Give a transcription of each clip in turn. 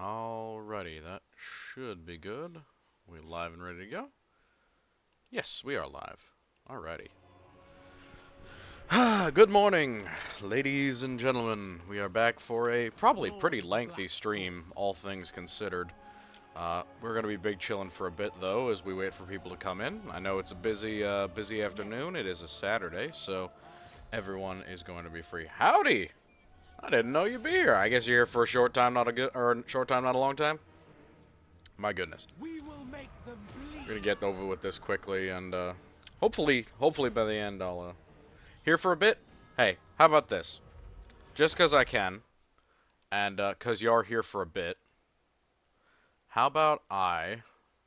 Alrighty, that should be good. We live and ready to go? Yes, we are live. Alrighty. Good morning, ladies and gentlemen. We are back for a probably pretty lengthy stream, all things considered. We're going to be big chilling for a bit, though, as we wait for people to come in. I know it's a busy afternoon. It is a Saturday, so everyone is going to be free. Howdy! I didn't know you'd be here. I guess you're here for a short time, not a long time. My goodness. We will make them bleed. We're gonna get over with this quickly, and hopefully by the end I'll here for a bit. Hey, how about this? Just because I can, and because you are here for a bit, how about I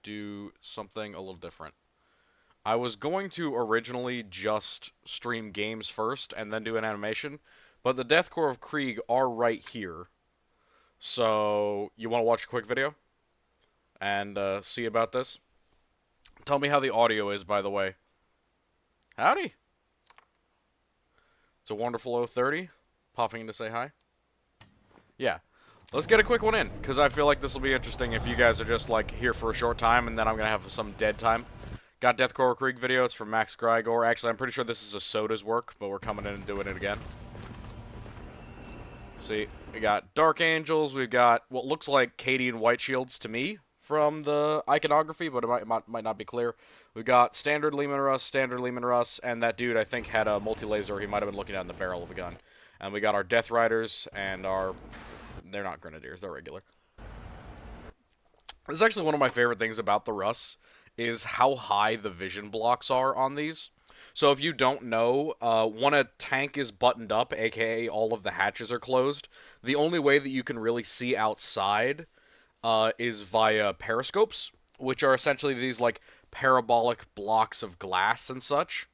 do something a little different? I was going to originally just stream games first and then do an animation, but the Death Korps of Krieg are right here. So, you want to watch a quick video? And see about this? Tell me how the audio is, by the way. Howdy! It's a wonderful 030. Popping in to say hi. Yeah. Let's get a quick one in, because I feel like this will be interesting if you guys are just, like, here for a short time, and then I'm going to have some dead time. Got Death Korps Krieg video. It's from Max Grigor. Actually, I'm pretty sure this is a Soda's work, but we're coming in and doing it again. See, we got Dark Angels. We've got what looks like Cadian White Shields to me from the iconography, but it might not be clear. We got standard Leman Russ, and that dude I think had a multi-laser. He might have been looking down the barrel of a gun. And we got our Death Riders and our... They're not Grenadiers, they're regular. This is actually one of my favorite things about the Russ, is how high the vision blocks are on these. So if you don't know, when a tank is buttoned up, aka all of the hatches are closed, the only way that you can really see outside is via periscopes, which are essentially these like parabolic blocks of glass and such.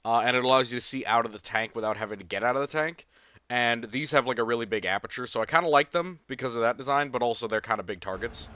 And it allows you to see out of the tank without having to get out of the tank. And these have like a really big aperture, so I kind of like them because of that design, but also they're kind of big targets.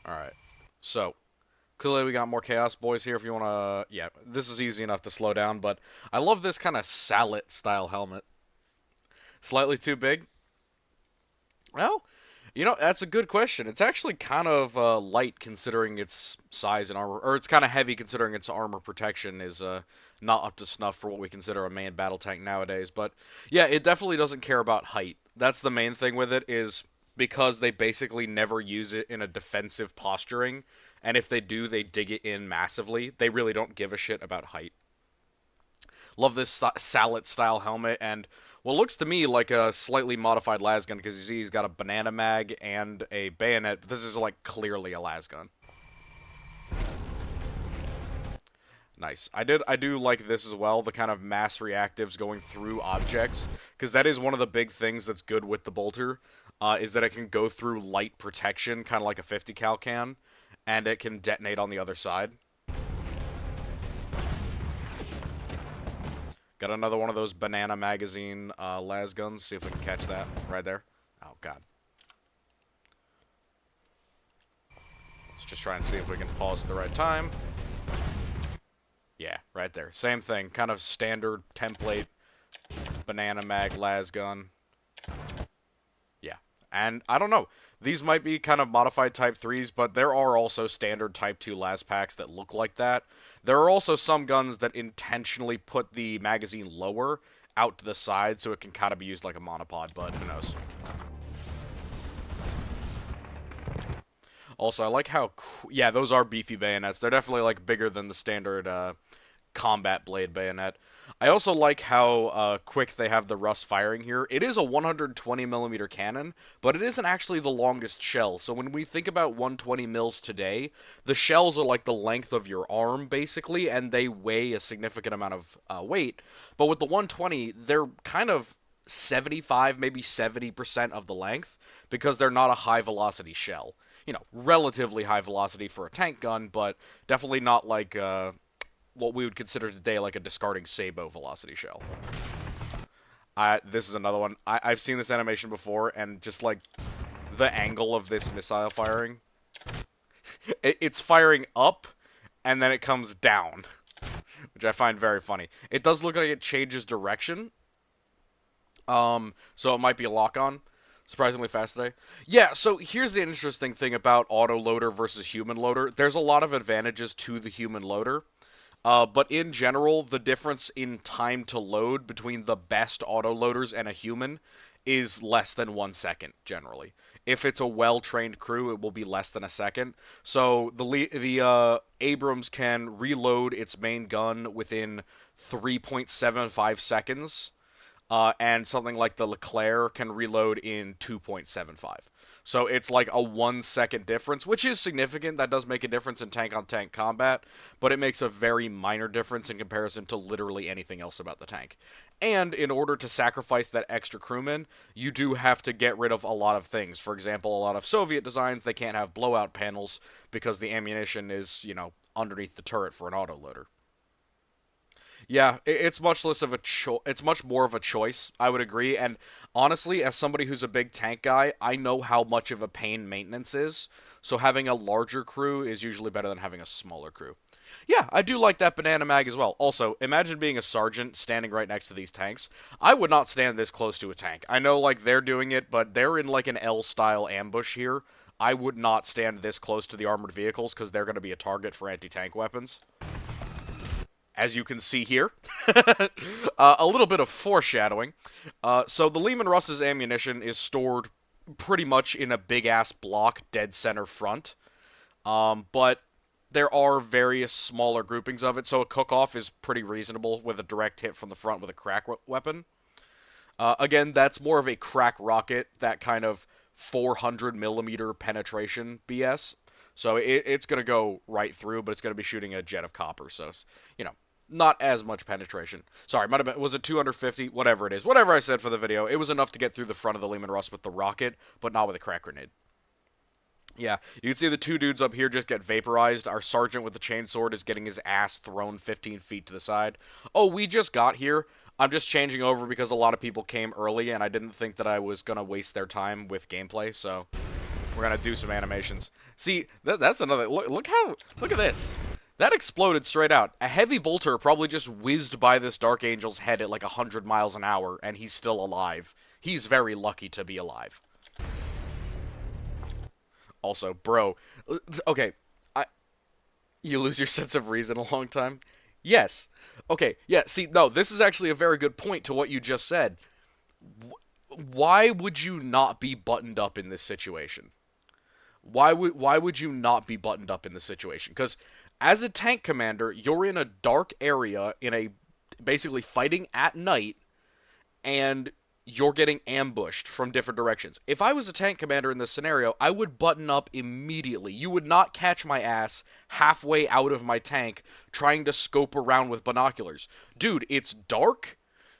Alright, so, clearly we got more Chaos Boys here if you want to... Yeah, this is easy enough to slow down, but I love this kind of Salet-style helmet. Slightly too big? Well, you know, that's a good question. It's actually kind of light considering its size and armor, or it's kind of heavy considering its armor protection is not up to snuff for what we consider a manned battle tank nowadays. But yeah, it definitely doesn't care about height. That's the main thing with it, is because they basically never use it in a defensive posturing, and if they do, they dig it in massively. They really don't give a shit about height. Love this Salet-style helmet, and what looks to me like a slightly modified lasgun, because you see he's got a banana mag and a bayonet, but this is like clearly a lasgun. Nice. I do like this as well, the kind of mass reactives going through objects, because that is one of the big things that's good with the bolter, is that it can go through light protection, kind of like a 50 cal can, and it can detonate on the other side. Got another one of those banana magazine las guns. See if we can catch that right there. Oh, God. Let's just try and see if we can pause at the right time. Yeah, right there. Same thing. Kind of standard template banana mag las gun. Yeah. And I don't know. These might be kind of modified Type 3s, but there are also standard Type 2 las packs that look like that. There are also some guns that intentionally put the magazine lower out to the side so it can kind of be used like a monopod, but who knows. Also, I like how... Yeah, those are beefy bayonets. They're definitely like bigger than the standard combat blade bayonet. I also like how quick they have the Rust firing here. It is a 120mm cannon, but it isn't actually the longest shell. So when we think about 120 mils today, the shells are like the length of your arm, basically, and they weigh a significant amount of weight. But with the 120, they're kind of 75, maybe 70% of the length, because they're not a high-velocity shell. You know, relatively high velocity for a tank gun, but definitely not like what we would consider today like a discarding Sabo velocity shell. This is another one. I've seen this animation before, and just like the angle of this missile firing, it's firing up, and then it comes down, which I find very funny. It does look like it changes direction, so it might be a lock-on. Surprisingly fast today. Yeah, so here's the interesting thing about auto loader versus human loader. There's a lot of advantages to the human loader. But in general, the difference in time to load between the best autoloaders and a human is less than 1 second, generally. If it's a well-trained crew, it will be less than a second. So the Abrams can reload its main gun within 3.75 seconds, and something like the Leclerc can reload in 2.75. So it's like a 1 second difference, which is significant. That does make a difference in tank-on-tank combat, but it makes a very minor difference in comparison to literally anything else about the tank. And in order to sacrifice that extra crewman, you do have to get rid of a lot of things. For example, a lot of Soviet designs, they can't have blowout panels because the ammunition is, you know, underneath the turret for an autoloader. Yeah, it's much less of a it's much more of a choice, I would agree. And honestly, as somebody who's a big tank guy, I know how much of a pain maintenance is. So having a larger crew is usually better than having a smaller crew. Yeah, I do like that banana mag as well. Also, imagine being a sergeant standing right next to these tanks. I would not stand this close to a tank. I know like they're doing it, but they're in like an L-style ambush here. I would not stand this close to the armored vehicles because they're going to be a target for anti-tank weapons. As you can see here. A little bit of foreshadowing. So the Leman Russ's ammunition is stored pretty much in a big-ass block dead center front. But there are various smaller groupings of it, so a cook-off is pretty reasonable with a direct hit from the front with a crack weapon. Again, that's more of a crack rocket, that kind of 400mm penetration BS. So it's going to go right through, but it's going to be shooting a jet of copper, so, you know, not as much penetration. Sorry, might have been, was it 250? Whatever it is. Whatever I said for the video, it was enough to get through the front of the Leman Russ with the rocket, but not with a crack grenade. Yeah, you can see the two dudes up here just get vaporized. Our sergeant with the chainsword is getting his ass thrown 15 feet to the side. Oh, we just got here. I'm just changing over because a lot of people came early, and I didn't think that I was going to waste their time with gameplay, so we're going to do some animations. See, that's another... Look at this. That exploded straight out. A heavy bolter probably just whizzed by this Dark Angel's head at like 100 miles an hour, and he's still alive. He's very lucky to be alive. Also, bro, okay, you lose your sense of reason a long time? Yes. Okay, yeah, see, no, this is actually a very good point to what you just said. Why would you not be buttoned up in this situation? Why would you not be buttoned up in this situation? Because as a tank commander, you're in a dark area, basically fighting at night, and you're getting ambushed from different directions. If I was a tank commander in this scenario, I would button up immediately. You would not catch my ass halfway out of my tank trying to scope around with binoculars. Dude, it's dark,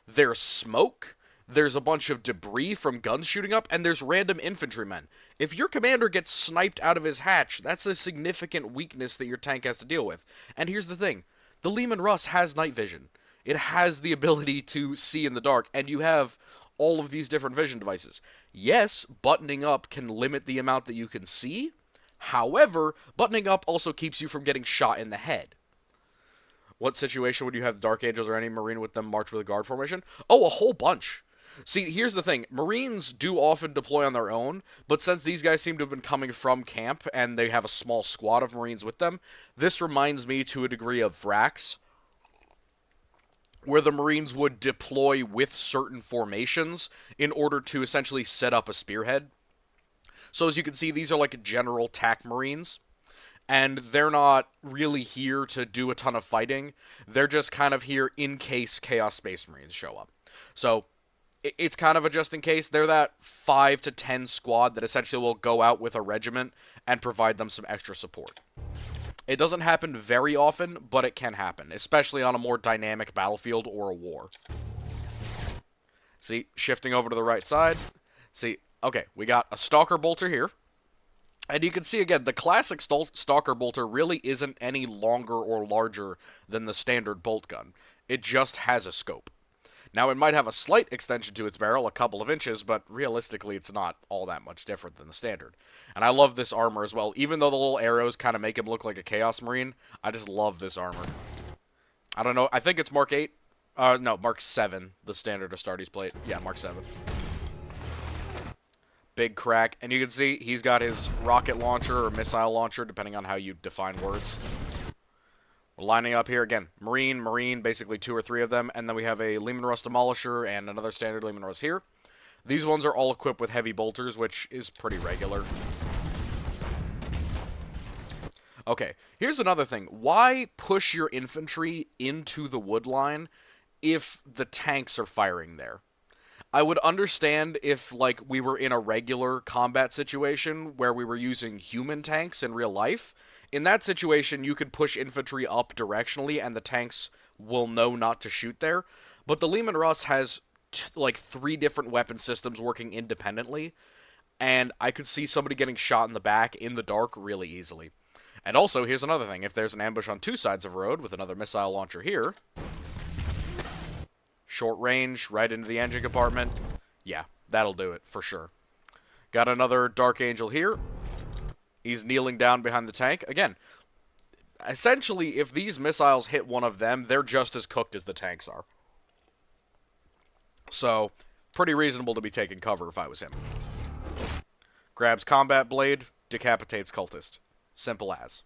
there's smoke, there's a bunch of debris from guns shooting up, and there's random infantrymen. If your commander gets sniped out of his hatch, that's a significant weakness that your tank has to deal with. And here's the thing. The Leman Russ has night vision. It has the ability to see in the dark, and you have all of these different vision devices. Yes, buttoning up can limit the amount that you can see. However, buttoning up also keeps you from getting shot in the head. What situation would you have Dark Angels or any Marine with them march with a guard formation? Oh, a whole bunch. See, here's the thing. Marines do often deploy on their own, but since these guys seem to have been coming from camp and they have a small squad of Marines with them, this reminds me to a degree of Vrax, where the Marines would deploy with certain formations in order to essentially set up a spearhead. So as you can see, these are like general TAC Marines. and they're not really here to do a ton of fighting. They're just kind of here in case Chaos Space Marines show up. So it's kind of a just in case. They're that 5 to 10 squad that essentially will go out with a regiment and provide them some extra support. It doesn't happen very often, but it can happen, especially on a more dynamic battlefield or a war. See, shifting over to the right side. See, okay, we got a Stalker Bolter here. And you can see, again, the classic Stalker Bolter really isn't any longer or larger than the standard bolt gun. It just has a scope. Now, it might have a slight extension to its barrel, a couple of inches, but realistically, it's not all that much different than the standard. And I love this armor as well. Even though the little arrows kind of make him look like a Chaos Marine, I just love this armor. I don't know, I think it's Mark 8. No, Mark 7, the standard Astartes plate. Yeah, Mark 7. Big crack. And you can see he's got his rocket launcher or missile launcher, depending on how you define words. We're lining up here again. Marine, basically 2 or 3 of them. And then we have a Leman Russ Demolisher and another standard Leman Russ here. These ones are all equipped with heavy bolters, which is pretty regular. Okay, here's another thing. Why push your infantry into the wood line if the tanks are firing there? I would understand if, like, we were in a regular combat situation where we were using human tanks in real life. In that situation, you could push infantry up directionally and the tanks will know not to shoot there. But the Leman Russ has, like, 3 different weapon systems working independently, and I could see somebody getting shot in the back in the dark really easily. And also, here's another thing. If there's an ambush on 2 sides of a road with another missile launcher here... Short range, right into the engine compartment. Yeah, that'll do it, for sure. Got another Dark Angel here. He's kneeling down behind the tank. Again, essentially, if these missiles hit one of them, they're just as cooked as the tanks are. So, pretty reasonable to be taking cover if I was him. Grabs Combat Blade, decapitates Cultist. Simple as.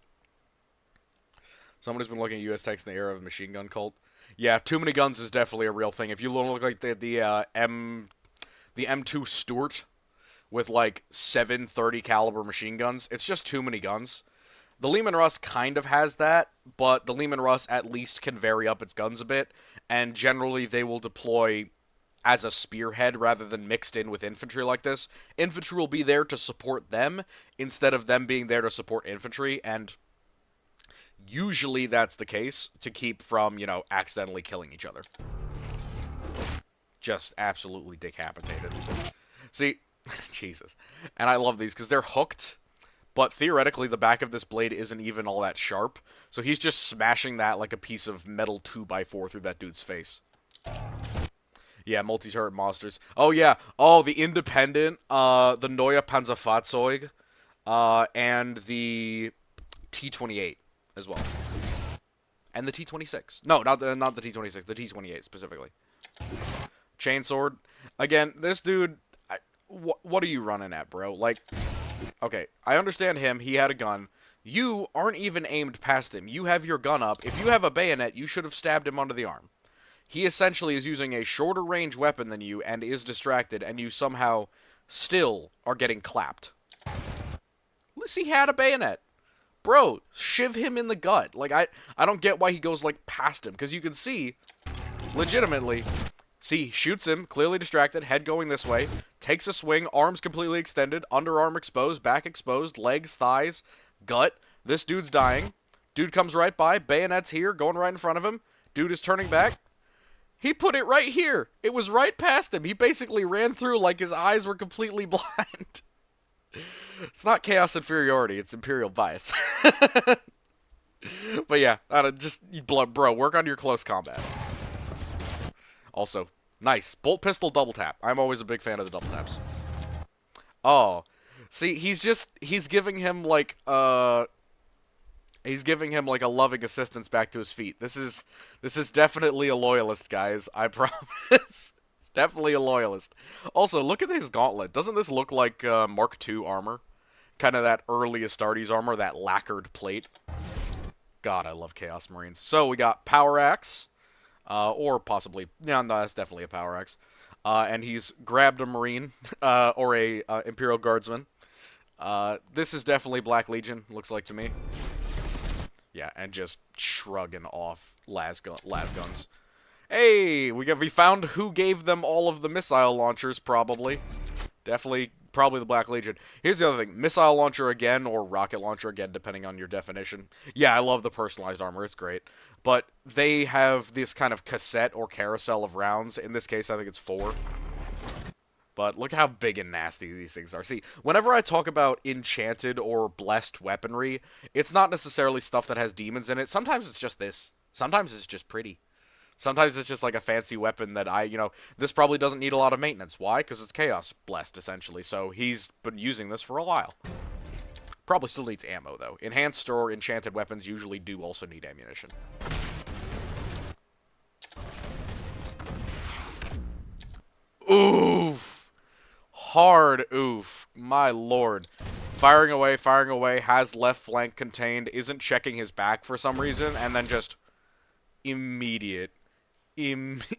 Somebody's been looking at U.S. tanks in the era of machine gun cult. Yeah, too many guns is definitely a real thing. If you look like the M2 Stuart with like 730 caliber machine guns, it's just too many guns. The Leman Russ kind of has that, but the Leman Russ at least can vary up its guns a bit, and generally they will deploy as a spearhead rather than mixed in with infantry like this. Infantry will be there to support them instead of them being there to support infantry, and usually that's the case to keep from, accidentally killing each other. Just absolutely decapitated. See, Jesus. And I love these because they're hooked, but theoretically the back of this blade isn't even all that sharp, so he's just smashing that like a piece of metal 2x4 through that dude's face. Yeah, multi-turret monsters. Oh, yeah. Oh, the Independent, the Neue Panzerfahrzeug, and the T-28. As well. And the T-26. No, not the T-26, the T-28 specifically. Chainsword. Again, this dude, what are you running at, bro? Like, okay, I understand him, he had a gun. You aren't even aimed past him. You have your gun up. If you have a bayonet, you should have stabbed him under the arm. He essentially is using a shorter range weapon than you and is distracted, and you somehow still are getting clapped. Unless he had a bayonet. Bro, shiv him in the gut. Like, I don't get why he goes, like, past him. Because you can see, legitimately, see, shoots him, clearly distracted, head going this way, takes a swing, arms completely extended, underarm exposed, back exposed, legs, thighs, gut. This dude's dying. Dude comes right by, bayonet's here, going right in front of him. Dude is turning back. He put it right here. It was right past him. He basically ran through like his eyes were completely blind. It's not chaos inferiority, it's imperial bias. But yeah, bro, work on your close combat. Also, nice. Bolt pistol double tap. I'm always a big fan of the double taps. Oh. See, he's giving him like a loving assistance back to his feet. This is definitely a loyalist, guys. I promise. It's definitely a loyalist. Also, look at his gauntlet. Doesn't this look like Mark II armor? Kind of that early Astartes armor, that lacquered plate. God, I love Chaos Marines. So we got Power Axe, or possibly, no, that's definitely a Power Axe. And he's grabbed a Marine, or a Imperial Guardsman. This is definitely Black Legion, looks like to me. Yeah, and just shrugging off las guns. Hey, we found who gave them all of the missile launchers, probably. Probably the Black Legion. Here's the other thing. Missile launcher again, or rocket launcher again, depending on your definition. Yeah, I love the personalized armor. It's great. But they have this kind of cassette or carousel of rounds. In this case, I think it's 4. But look how big and nasty these things are. See, whenever I talk about enchanted or blessed weaponry, it's not necessarily stuff that has demons in it. Sometimes it's just this. Sometimes it's just pretty. Sometimes it's just like a fancy weapon that this probably doesn't need a lot of maintenance. Why? Because it's Chaos Blessed, essentially. So he's been using this for a while. Probably still needs ammo, though. Enhanced or enchanted weapons usually do also need ammunition. Oof! Hard oof. My lord. Firing away, has left flank contained, isn't checking his back for some reason, and then just immediate.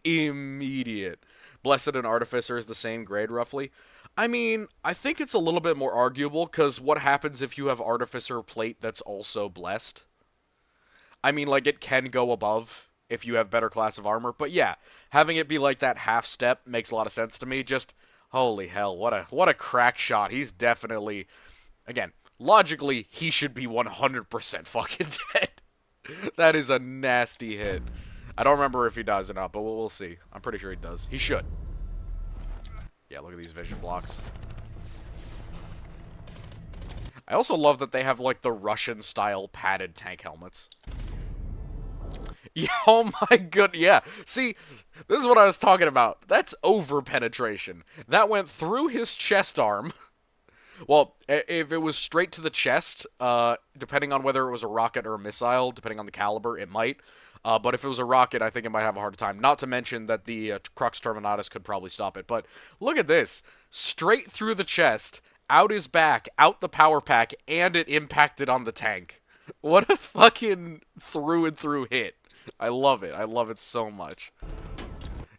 Immediate. Blessed and Artificer is the same grade, roughly. I mean, I think it's a little bit more arguable, because what happens if you have Artificer plate that's also Blessed? I mean, like, it can go above if you have better class of armor, but yeah, having it be like that half step makes a lot of sense to me. Just, holy hell, what a crack shot. He's definitely, again, logically, he should be 100% fucking dead. That is a nasty hit. I don't remember if he does or not, but we'll see. I'm pretty sure he does. He should. Yeah, look at these vision blocks. I also love that they have, like, the Russian-style padded tank helmets. Yeah, oh my god, yeah. See, this is what I was talking about. That's over-penetration. That went through his chest arm. Well, if it was straight to the chest, depending on whether it was a rocket or a missile, depending on the caliber, it might. But if it was a rocket, I think it might have a harder time. Not to mention that the Crux Terminatus could probably stop it. But look at this. Straight through the chest, out his back, out the power pack, and it impacted on the tank. What a fucking through and through hit. I love it. I love it so much.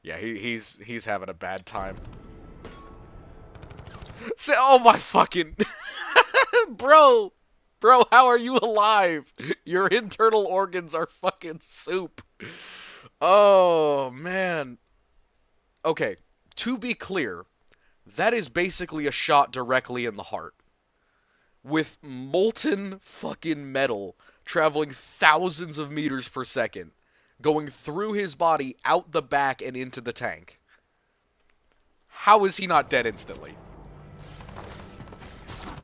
Yeah, he's having a bad time. Oh my fucking... Bro! Bro, how are you alive? Your internal organs are fucking soup. Oh, man. Okay, to be clear, that is basically a shot directly in the heart. With molten fucking metal traveling thousands of meters per second, going through his body, out the back, and into the tank. How is he not dead instantly?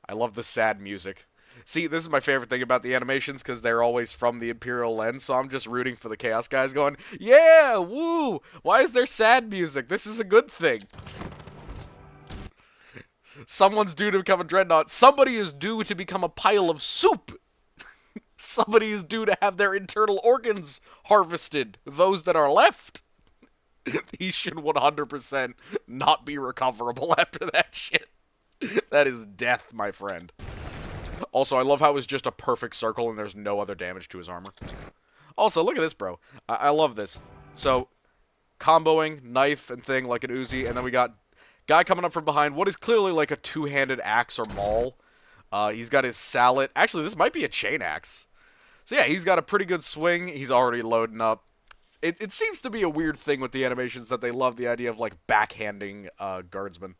I love the sad music. See, this is my favorite thing about the animations, because they're always from the Imperial lens, so I'm just rooting for the Chaos guys going, yeah, woo! Why is there sad music? This is a good thing. Someone's due to become a Dreadnought. Somebody is due to become a pile of soup! Somebody is due to have their internal organs harvested. Those that are left. He should 100% not be recoverable after that shit. That is death, my friend. Also, I love how it's just a perfect circle and there's no other damage to his armor. Also, look at this, bro. I love this. So, comboing, knife and thing like an Uzi, and then we got guy coming up from behind. What is clearly like a two-handed axe or maul. He's got his sallet. Actually, this might be a chain axe. So yeah, he's got a pretty good swing. He's already loading up. It seems to be a weird thing with the animations that they love the idea of, like, backhanding guardsmen.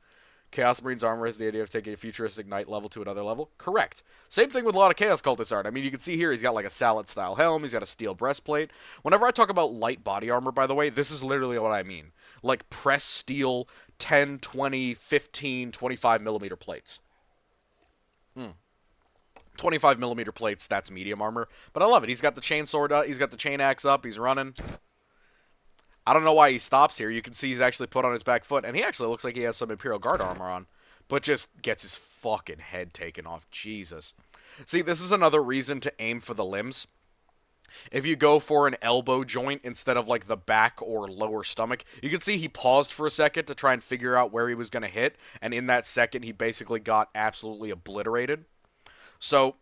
Chaos Marine's armor has the idea of taking a futuristic knight level to another level. Correct. Same thing with a lot of Chaos Cultist art. I mean, you can see here he's got, like, a sallet-style helm. He's got a steel breastplate. Whenever I talk about light body armor, by the way, this is literally what I mean. Like, pressed steel, 10, 20, 15, 25 millimeter plates. 25 millimeter plates, that's medium armor. But I love it. He's got the chain sword up. He's got the chain axe up. He's running. I don't know why he stops here. You can see he's actually put on his back foot. And he actually looks like he has some Imperial Guard armor on. But just gets his fucking head taken off. Jesus. See, this is another reason to aim for the limbs. If you go for an elbow joint instead of, like, the back or lower stomach, you can see he paused for a second to try and figure out where he was going to hit. And in that second, he basically got absolutely obliterated. So,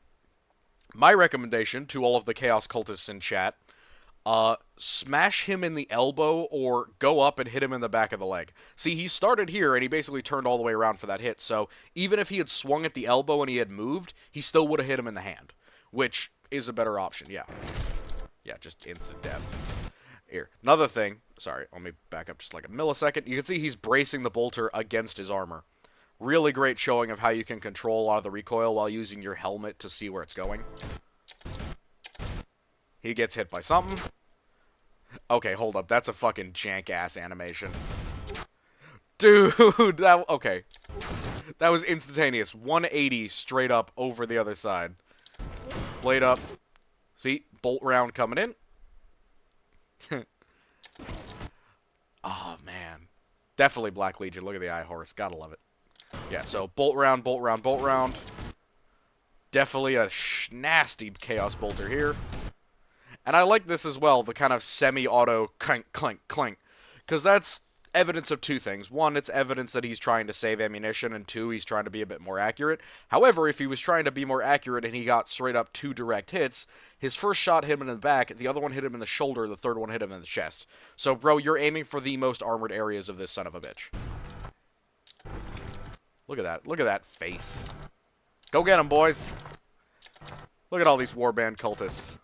my recommendation to all of the Chaos Cultists in chat, smash him in the elbow or go up and hit him in the back of the leg. See, he started here and he basically turned all the way around for that hit, so even if he had swung at the elbow and he had moved, he still would have hit him in the hand, which is a better option, yeah. Yeah, just instant death. Here, another thing, sorry, let me back up just like a millisecond. You can see he's bracing the bolter against his armor. Really great showing of how you can control a lot of the recoil while using your helmet to see where it's going. He gets hit by something. Okay, hold up. That's a fucking jank-ass animation. Dude, okay. That was instantaneous. 180 straight up over the other side. Blade up. See? Bolt round coming in. Oh, man. Definitely Black Legion. Look at the eye horse. Gotta love it. Yeah, so bolt round, bolt round, bolt round. Definitely a nasty Chaos Bolter here. And I like this as well, the kind of semi-auto clank, clank, clank. Because that's evidence of two things. One, it's evidence that he's trying to save ammunition, and two, he's trying to be a bit more accurate. However, if he was trying to be more accurate and he got straight up 2 direct hits, his first shot hit him in the back, the other one hit him in the shoulder, the third one hit him in the chest. So, bro, you're aiming for the most armored areas of this son of a bitch. Look at that. Look at that face. Go get him, boys. Look at all these Warband cultists.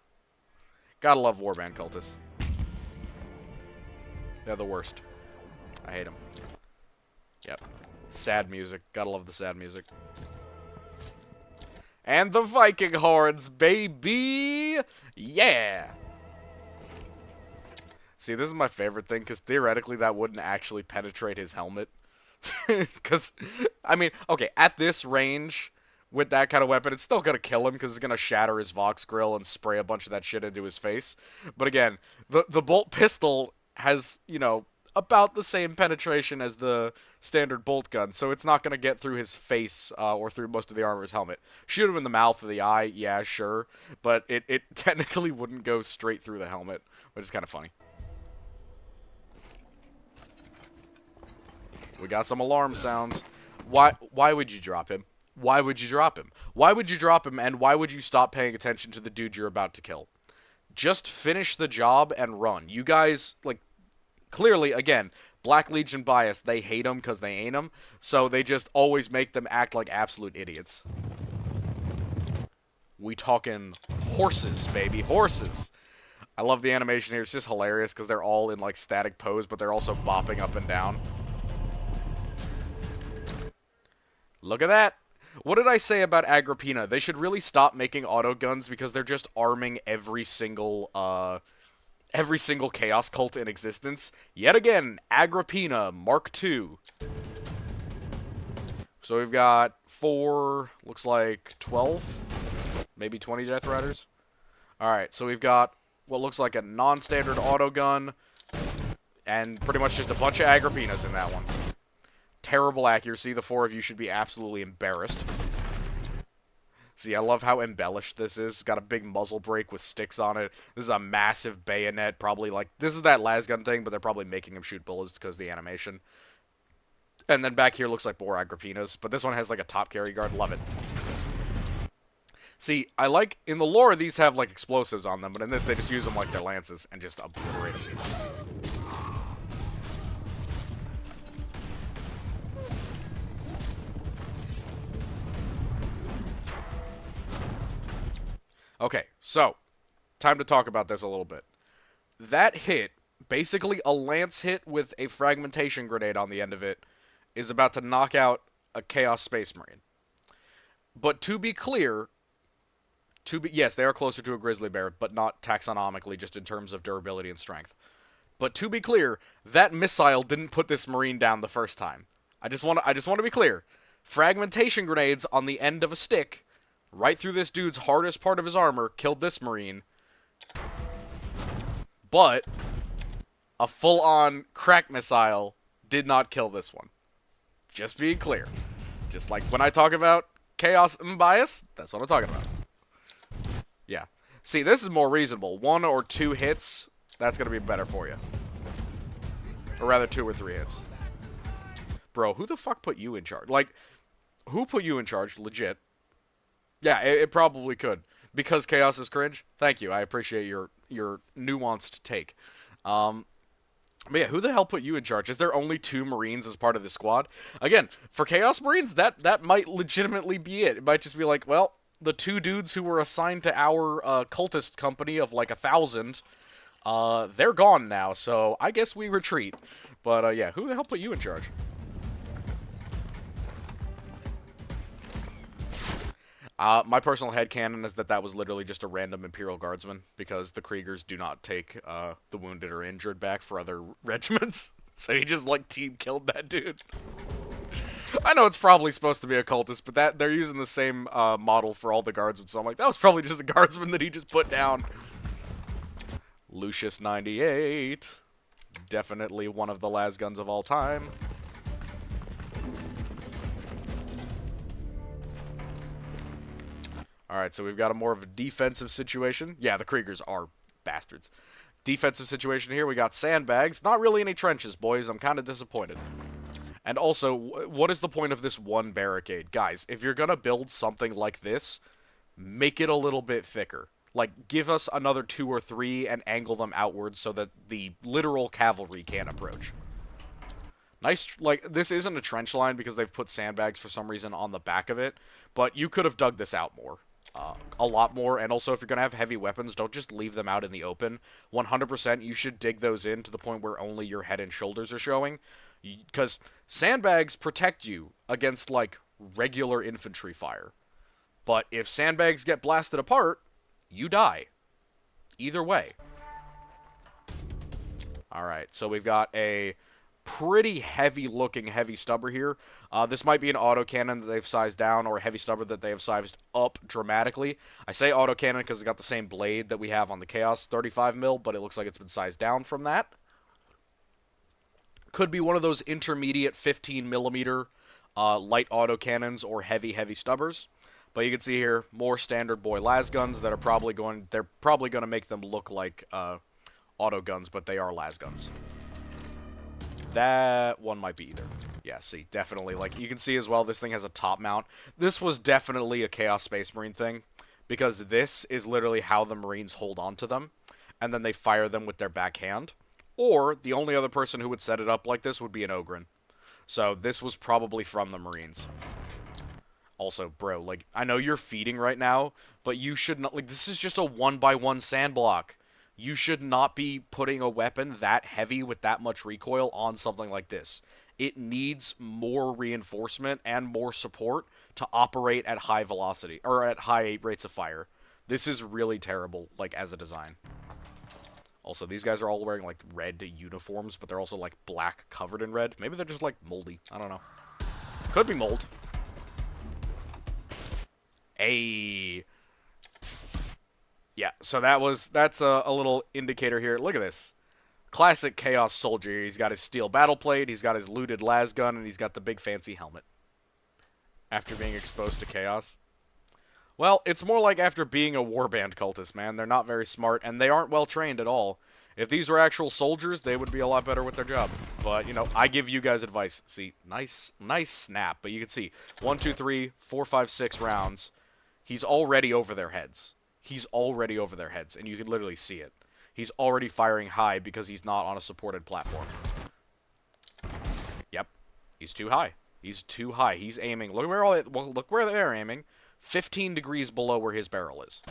Gotta love Warband cultists. They're the worst. I hate them. Yep. Sad music. Gotta love the sad music. And the Viking horns, baby! Yeah! See, this is my favorite thing, because theoretically that wouldn't actually penetrate his helmet. Because, I mean, okay, at this range, with that kind of weapon, it's still going to kill him, because it's going to shatter his Vox grill and spray a bunch of that shit into his face. But again, the bolt pistol has, you know, about the same penetration as the standard bolt gun, so it's not going to get through his face or through most of the armor of his helmet. Shoot him in the mouth or the eye, yeah, sure, but it technically wouldn't go straight through the helmet, which is kind of funny. We got some alarm sounds. Why would you drop him? Why would you drop him? Why would you drop him, and why would you stop paying attention to the dude you're about to kill? Just finish the job and run. You guys, like, clearly, again, Black Legion bias, they hate them because they ain't them, so they just always make them act like absolute idiots. We talking horses, baby, horses. I love the animation here. It's just hilarious because they're all in, like, static pose, but they're also bopping up and down. Look at that. What did I say about Agrippina? They should really stop making auto guns because they're just arming every single Chaos cult in existence. Yet again, Agrippina Mark II. So we've got 4, looks like 12, maybe 20 Death Riders. Alright, so we've got what looks like a non-standard auto gun, and pretty much just a bunch of Agrippinas in that one. Terrible accuracy. The 4 of you should be absolutely embarrassed. See, I love how embellished this is. It's got a big muzzle brake with sticks on it. This is a massive bayonet, probably like... This is that lasgun thing, but they're probably making him shoot bullets because of the animation. And then back here looks like more Agrippinas, but this one has like a top carry guard. Love it. See, I like... In the lore, these have like explosives on them, but in this, they just use them like their lances and just obliterate them. Okay, so, time to talk about this a little bit. That hit, basically a lance hit with a fragmentation grenade on the end of it, is about to knock out a Chaos Space Marine. But to be clear, yes, they are closer to a Grizzly Bear, but not taxonomically, just in terms of durability and strength. But to be clear, that missile didn't put this Marine down the first time. I just want to be clear. Fragmentation grenades on the end of a stick... right through this dude's hardest part of his armor, killed this Marine. But a full-on crack missile did not kill this one. Just being clear. Just like when I talk about Chaos and bias, that's what I'm talking about. Yeah. See, this is more reasonable. 1 or 2 hits, that's going to be better for you. Or rather, 2 or 3 hits. Bro, who the fuck put you in charge? Like, who put you in charge? Legit. Yeah, it probably could. Because Chaos is cringe? Thank you. I appreciate your your nuanced take. But yeah, who the hell put you in charge? Is there only 2 Marines as part of the squad? Again, for Chaos Marines, that might legitimately be it. It might just be like, well, the 2 dudes who were assigned to our cultist company of like 1,000, they're gone now, so I guess we retreat. But yeah, who the hell put you in charge? My personal headcanon is that was literally just a random Imperial Guardsman, because the Kriegers do not take the wounded or injured back for other regiments. So he just, like, team killed that dude. I know it's probably supposed to be a cultist, but they're using the same model for all the guardsmen, so I'm like, that was probably just a guardsman that he just put down. Lucius 98. Definitely one of the las guns of all time. Alright, so we've got a more of a defensive situation. Yeah, the Kriegers are bastards. Defensive situation here, we got sandbags. Not really any trenches, boys. I'm kind of disappointed. And also, what is the point of this one barricade? Guys, if you're gonna build something like this, make it a little bit thicker. Like, give us another 2 or 3 and angle them outwards so that the literal cavalry can't approach. Nice, like, this isn't a trench line because they've put sandbags for some reason on the back of it, but you could have dug this out more. A lot more, and also if you're going to have heavy weapons, don't just leave them out in the open. 100% you should dig those in to the point where only your head and shoulders are showing, because sandbags protect you against, like, regular infantry fire. But if sandbags get blasted apart, you die. Either way. Alright, so we've got a pretty heavy-looking heavy stubber here. This might be an autocannon that they've sized down, or a heavy stubber that they have sized up dramatically. I say autocannon because it's got the same blade that we have on the Chaos 35mm, but it looks like it's been sized down from that. Could be one of those intermediate 15mm light autocannons or heavy stubbers. But you can see here, more standard boy las guns that are probably going to make them look like auto guns, but they are las guns. That one might be either. Yeah, see, definitely. Like, you can see as well, this thing has a top mount. This was definitely a Chaos Space Marine thing, because this is literally how the Marines hold on to them, and then they fire them with their backhand. Or, the only other person who would set it up like this would be an Ogryn. So, this was probably from the Marines. Also, bro, like, I know you're feeding right now, but you should not, like, this is just a 1x1 sand block. You should not be putting a weapon that heavy with that much recoil on something like this. It needs more reinforcement and more support to operate at high velocity, or at high rates of fire. This is really terrible, like, as a design. Also, these guys are all wearing, like, red uniforms, but they're also, like, black covered in red. Maybe they're just, like, moldy. I don't know. Could be mold. Hey. Yeah, so that's a little indicator here. Look at this. Classic Chaos Soldier. He's got his steel battle plate, he's got his looted las gun, and he's got the big fancy helmet. After being exposed to Chaos. Well, it's more like after being a warband cultist, man. They're not very smart, and they aren't well trained at all. If these were actual soldiers, they would be a lot better with their job. But, you know, I give you guys advice. See, nice snap. But you can see, 1, 2, 3, 4, 5, 6 rounds. He's already over their heads. He's already over their heads, and you can literally see it. He's already firing high because he's not on a supported platform. Yep. He's too high. He's too high. He's aiming. Look where they're aiming. 15 degrees below where his barrel is.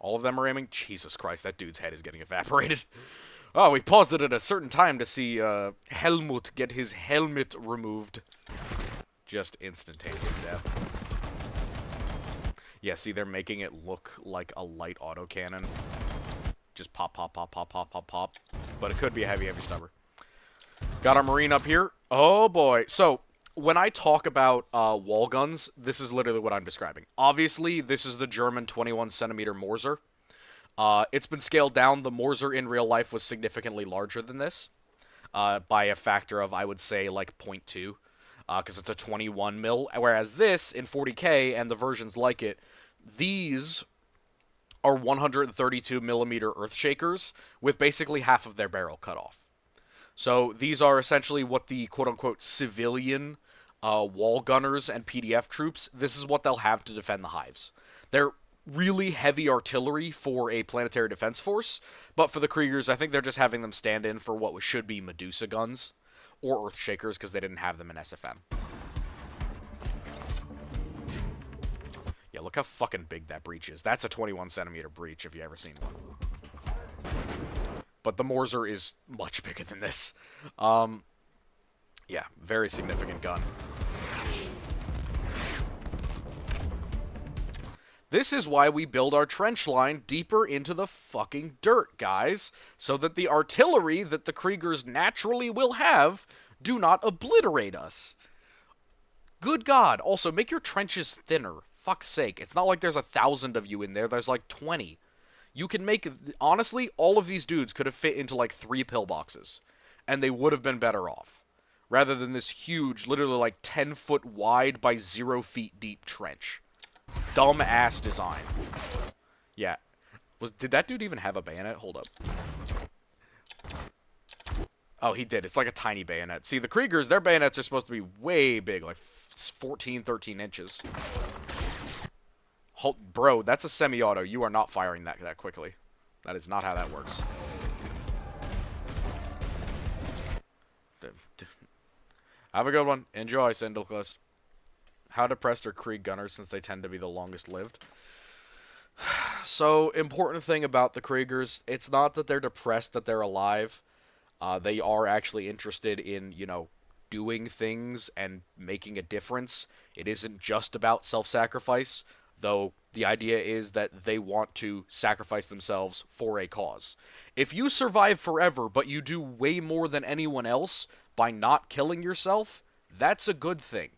All of them are aiming. Jesus Christ, that dude's head is getting evaporated. Oh, we paused it at a certain time to see Helmut get his helmet removed. Just instantaneous death. Yeah, see, they're making it look like a light autocannon. Just pop, pop, pop, pop, pop, pop, pop. But it could be a heavy stubber. Got our Marine up here. Oh, boy. So, when I talk about wall guns, this is literally what I'm describing. Obviously, this is the German 21-centimeter Morzer. It's been scaled down. The Morzer in real life was significantly larger than this. By a factor of, I would say, like 0.2. Because it's a 21 mil, whereas this, in 40K, and the versions like it, these are 132 millimeter Earthshakers, with basically half of their barrel cut off. So these are essentially what the quote-unquote civilian wall gunners and PDF troops, this is what they'll have to defend the hives. They're really heavy artillery for a planetary defense force, but for the Kriegers, I think they're just having them stand in for what should be Medusa guns, or Earthshakers, because they didn't have them in SFM. Yeah, look how fucking big that breach is. That's a 21 centimeter breach, if you ever seen one. But the Morzer is much bigger than this. Yeah, very significant gun. This is why we build our trench line deeper into the fucking dirt, guys. So that the artillery that the Kriegers naturally will have do not obliterate us. Good God. Also, make your trenches thinner. Fuck's sake. It's not like there's 1,000 of you in there. There's like 20. You can make... Honestly, all of these dudes could have fit into like 3 pillboxes. And they would have been better off. Rather than this huge, literally like 10-foot wide by 0 feet deep trench. Dumb-ass design. Yeah. Did that dude even have a bayonet? Hold up. Oh, he did. It's like a tiny bayonet. See, the Kriegers, their bayonets are supposed to be way big, like 14, 13 inches. Bro, that's a semi-auto. You are not firing that quickly. That is not how that works. Have a good one. Enjoy, Sindelquist. How depressed are Krieg gunners since they tend to be the longest lived? So, important thing about the Kriegers, it's not that they're depressed that they're alive. They are actually interested in, you know, doing things and making a difference. It isn't just about self-sacrifice, though the idea is that they want to sacrifice themselves for a cause. If you survive forever, but you do way more than anyone else by not killing yourself, that's a good thing.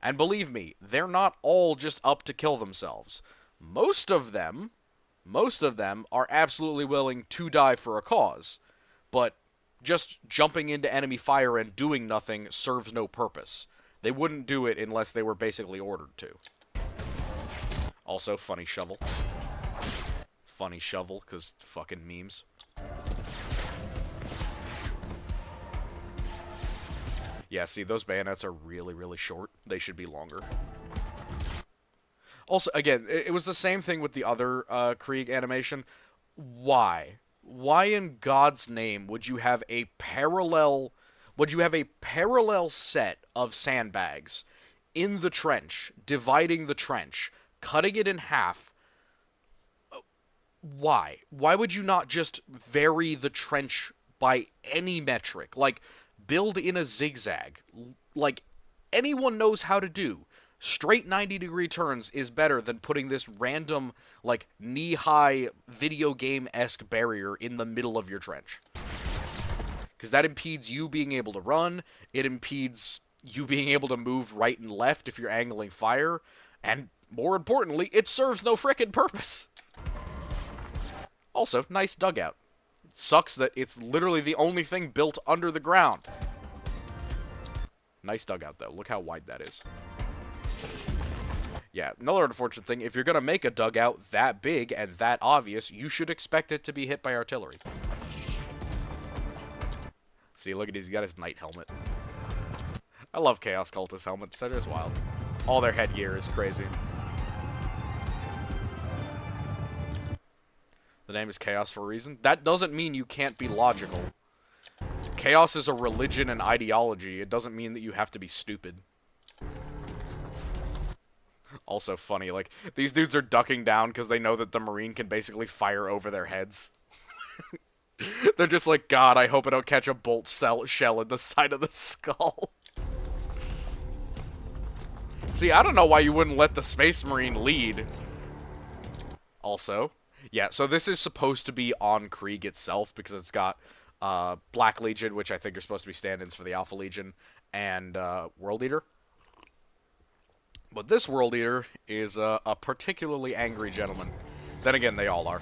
And believe me, they're not all just up to kill themselves. Most of them are absolutely willing to die for a cause. But just jumping into enemy fire and doing nothing serves no purpose. They wouldn't do it unless they were basically ordered to. Also, funny shovel. Funny shovel, because fucking memes. Yeah, see, those bayonets are really, really short. They should be longer. Also, again, it was the same thing with the other Krieg animation. Why? Why in God's name would you have a parallel... Would you have a parallel set of sandbags in the trench, dividing the trench, cutting it in half? Why? Why would you not just vary the trench by any metric? Like, build in a zigzag. Like, anyone knows how to do. Straight 90-degree turns is better than putting this random, like, knee-high video game-esque barrier in the middle of your trench. Because that impedes you being able to run, it impedes you being able to move right and left if you're angling fire, and, more importantly, it serves no frickin' purpose. Also, nice dugout. It sucks that it's literally the only thing built under the ground. Nice dugout, though. Look how wide that is. Yeah, another unfortunate thing, if you're going to make a dugout that big and that obvious, you should expect it to be hit by artillery. See, look at he's got his knight helmet. I love Chaos Cultist helmets, they're just wild. All their headgear is crazy. The name is Chaos for a reason. That doesn't mean you can't be logical. Chaos is a religion and ideology. It doesn't mean that you have to be stupid. Also funny, like, these dudes are ducking down because they know that the Marine can basically fire over their heads. They're just like, God, I hope I don't catch a bolt shell in the side of the skull. See, I don't know why you wouldn't let the Space Marine lead. Also, yeah, so this is supposed to be on Krieg itself because it's got Black Legion, which I think are supposed to be stand-ins for the Alpha Legion, and World Eater. But this World Eater is a particularly angry gentleman. Then again, they all are.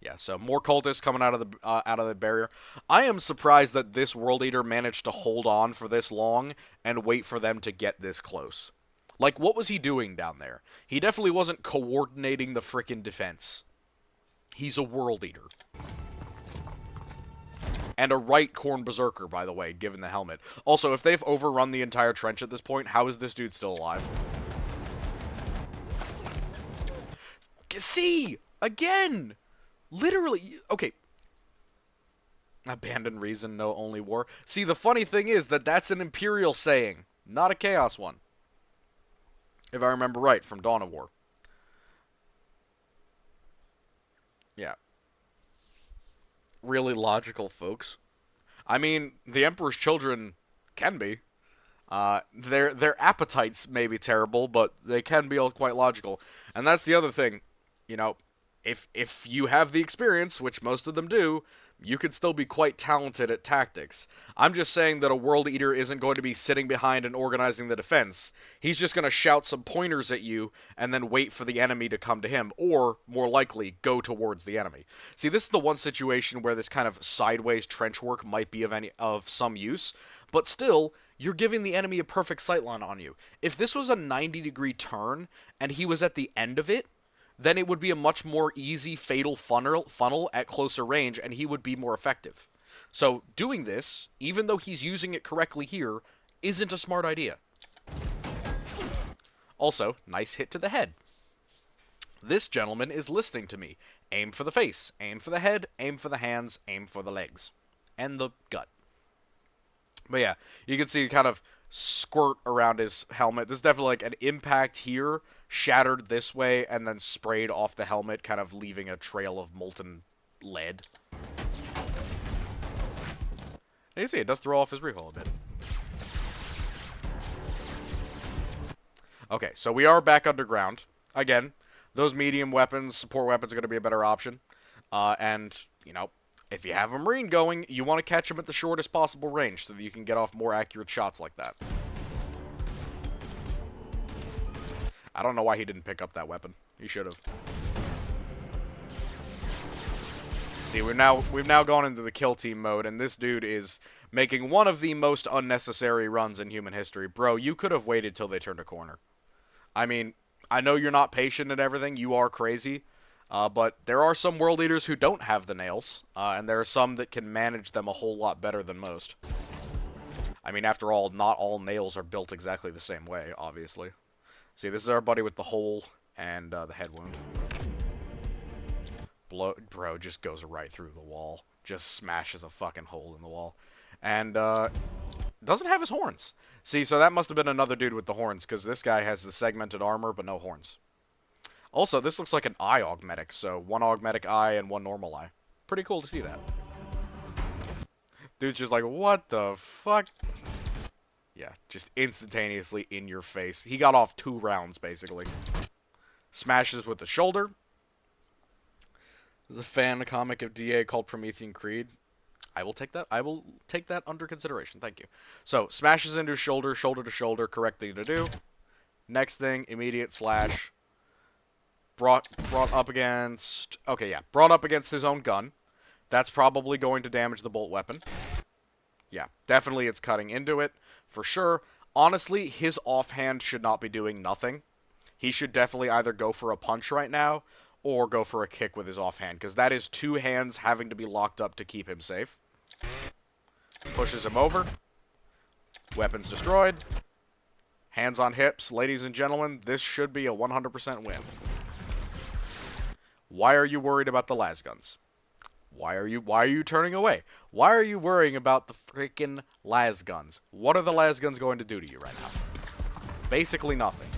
Yeah, so more cultists coming out of the barrier. I am surprised that this World Eater managed to hold on for this long and wait for them to get this close. Like, what was he doing down there? He definitely wasn't coordinating the frickin' defense. He's a World Eater. And a right Khorne Berserker, by the way, given the helmet. Also, if they've overrun the entire trench at this point, how is this dude still alive? See? Again! Literally. Okay. Abandon reason, no only war. See, the funny thing is that that's an Imperial saying, not a Chaos one. If I remember right, from Dawn of War. Yeah. Really logical, folks. I mean, the Emperor's Children can be. Their appetites may be terrible, but they can be all quite logical. And that's the other thing. You know, if you have the experience, which most of them do, you could still be quite talented at tactics. I'm just saying that a World Eater isn't going to be sitting behind and organizing the defense. He's just going to shout some pointers at you and then wait for the enemy to come to him, or, more likely, go towards the enemy. See, this is the one situation where this kind of sideways trench work might be of some use, but still, you're giving the enemy a perfect sightline on you. If this was a 90-degree turn, and he was at the end of it, then it would be a much more easy fatal funnel at closer range, and he would be more effective. So doing this, even though he's using it correctly here, isn't a smart idea. Also, nice hit to the head. This gentleman is listening to me. Aim for the face, aim for the head, aim for the hands, aim for the legs. And the gut. But yeah, you can see kind of squirt around his helmet. There's definitely like an impact here, shattered this way, and then sprayed off the helmet, kind of leaving a trail of molten lead. And you see, it does throw off his recoil a bit. Okay, so we are back underground. Again, those medium weapons, support weapons, are going to be a better option. And, you know, if you have a Marine going, you want to catch him at the shortest possible range so that you can get off more accurate shots like that. I don't know why he didn't pick up that weapon. He should have. See, we've now gone into the kill team mode, and this dude is making one of the most unnecessary runs in human history. Bro, you could have waited till they turned a corner. I mean, I know you're not patient and everything. You are crazy. But there are some World Eaters who don't have the nails, and there are some that can manage them a whole lot better than most. I mean, after all, not all nails are built exactly the same way, obviously. See, this is our buddy with the hole and the head wound. Bro just goes right through the wall. Just smashes a fucking hole in the wall. And, doesn't have his horns. See, so that must have been another dude with the horns, because this guy has the segmented armor, but no horns. Also, this looks like an eye augmetic, so one augmetic eye and one normal eye. Pretty cool to see that. Dude's just like, what the fuck? Yeah, just instantaneously in your face. He got off 2 rounds, basically. Smashes with the shoulder. There's a fan comic of DA called Promethean Creed. I will take that. I will take that under consideration. Thank you. So, smashes into his shoulder, shoulder to shoulder, correct thing to do. Next thing, immediate slash. Brought up against... Okay, yeah. Brought up against his own gun. That's probably going to damage the bolt weapon. Yeah, definitely it's cutting into it. For sure. Honestly, his offhand should not be doing nothing. He should definitely either go for a punch right now, or go for a kick with his offhand, because that is 2 hands having to be locked up to keep him safe. Pushes him over. Weapons destroyed. Hands on hips. Ladies and gentlemen, this should be a 100% win. Why are you worried about the las guns? Why are you turning away? Why are you worrying about the freaking las guns? What are the las guns going to do to you right now? Basically nothing.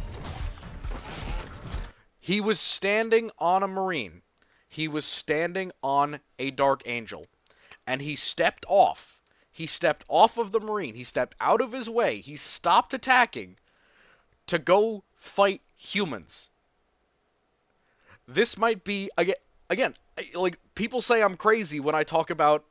He was standing on a Marine. He was standing on a Dark Angel. And he stepped off. He stepped off of the Marine. He stepped out of his way. He stopped attacking to go fight humans. This might be, again, like, people say I'm crazy when I talk about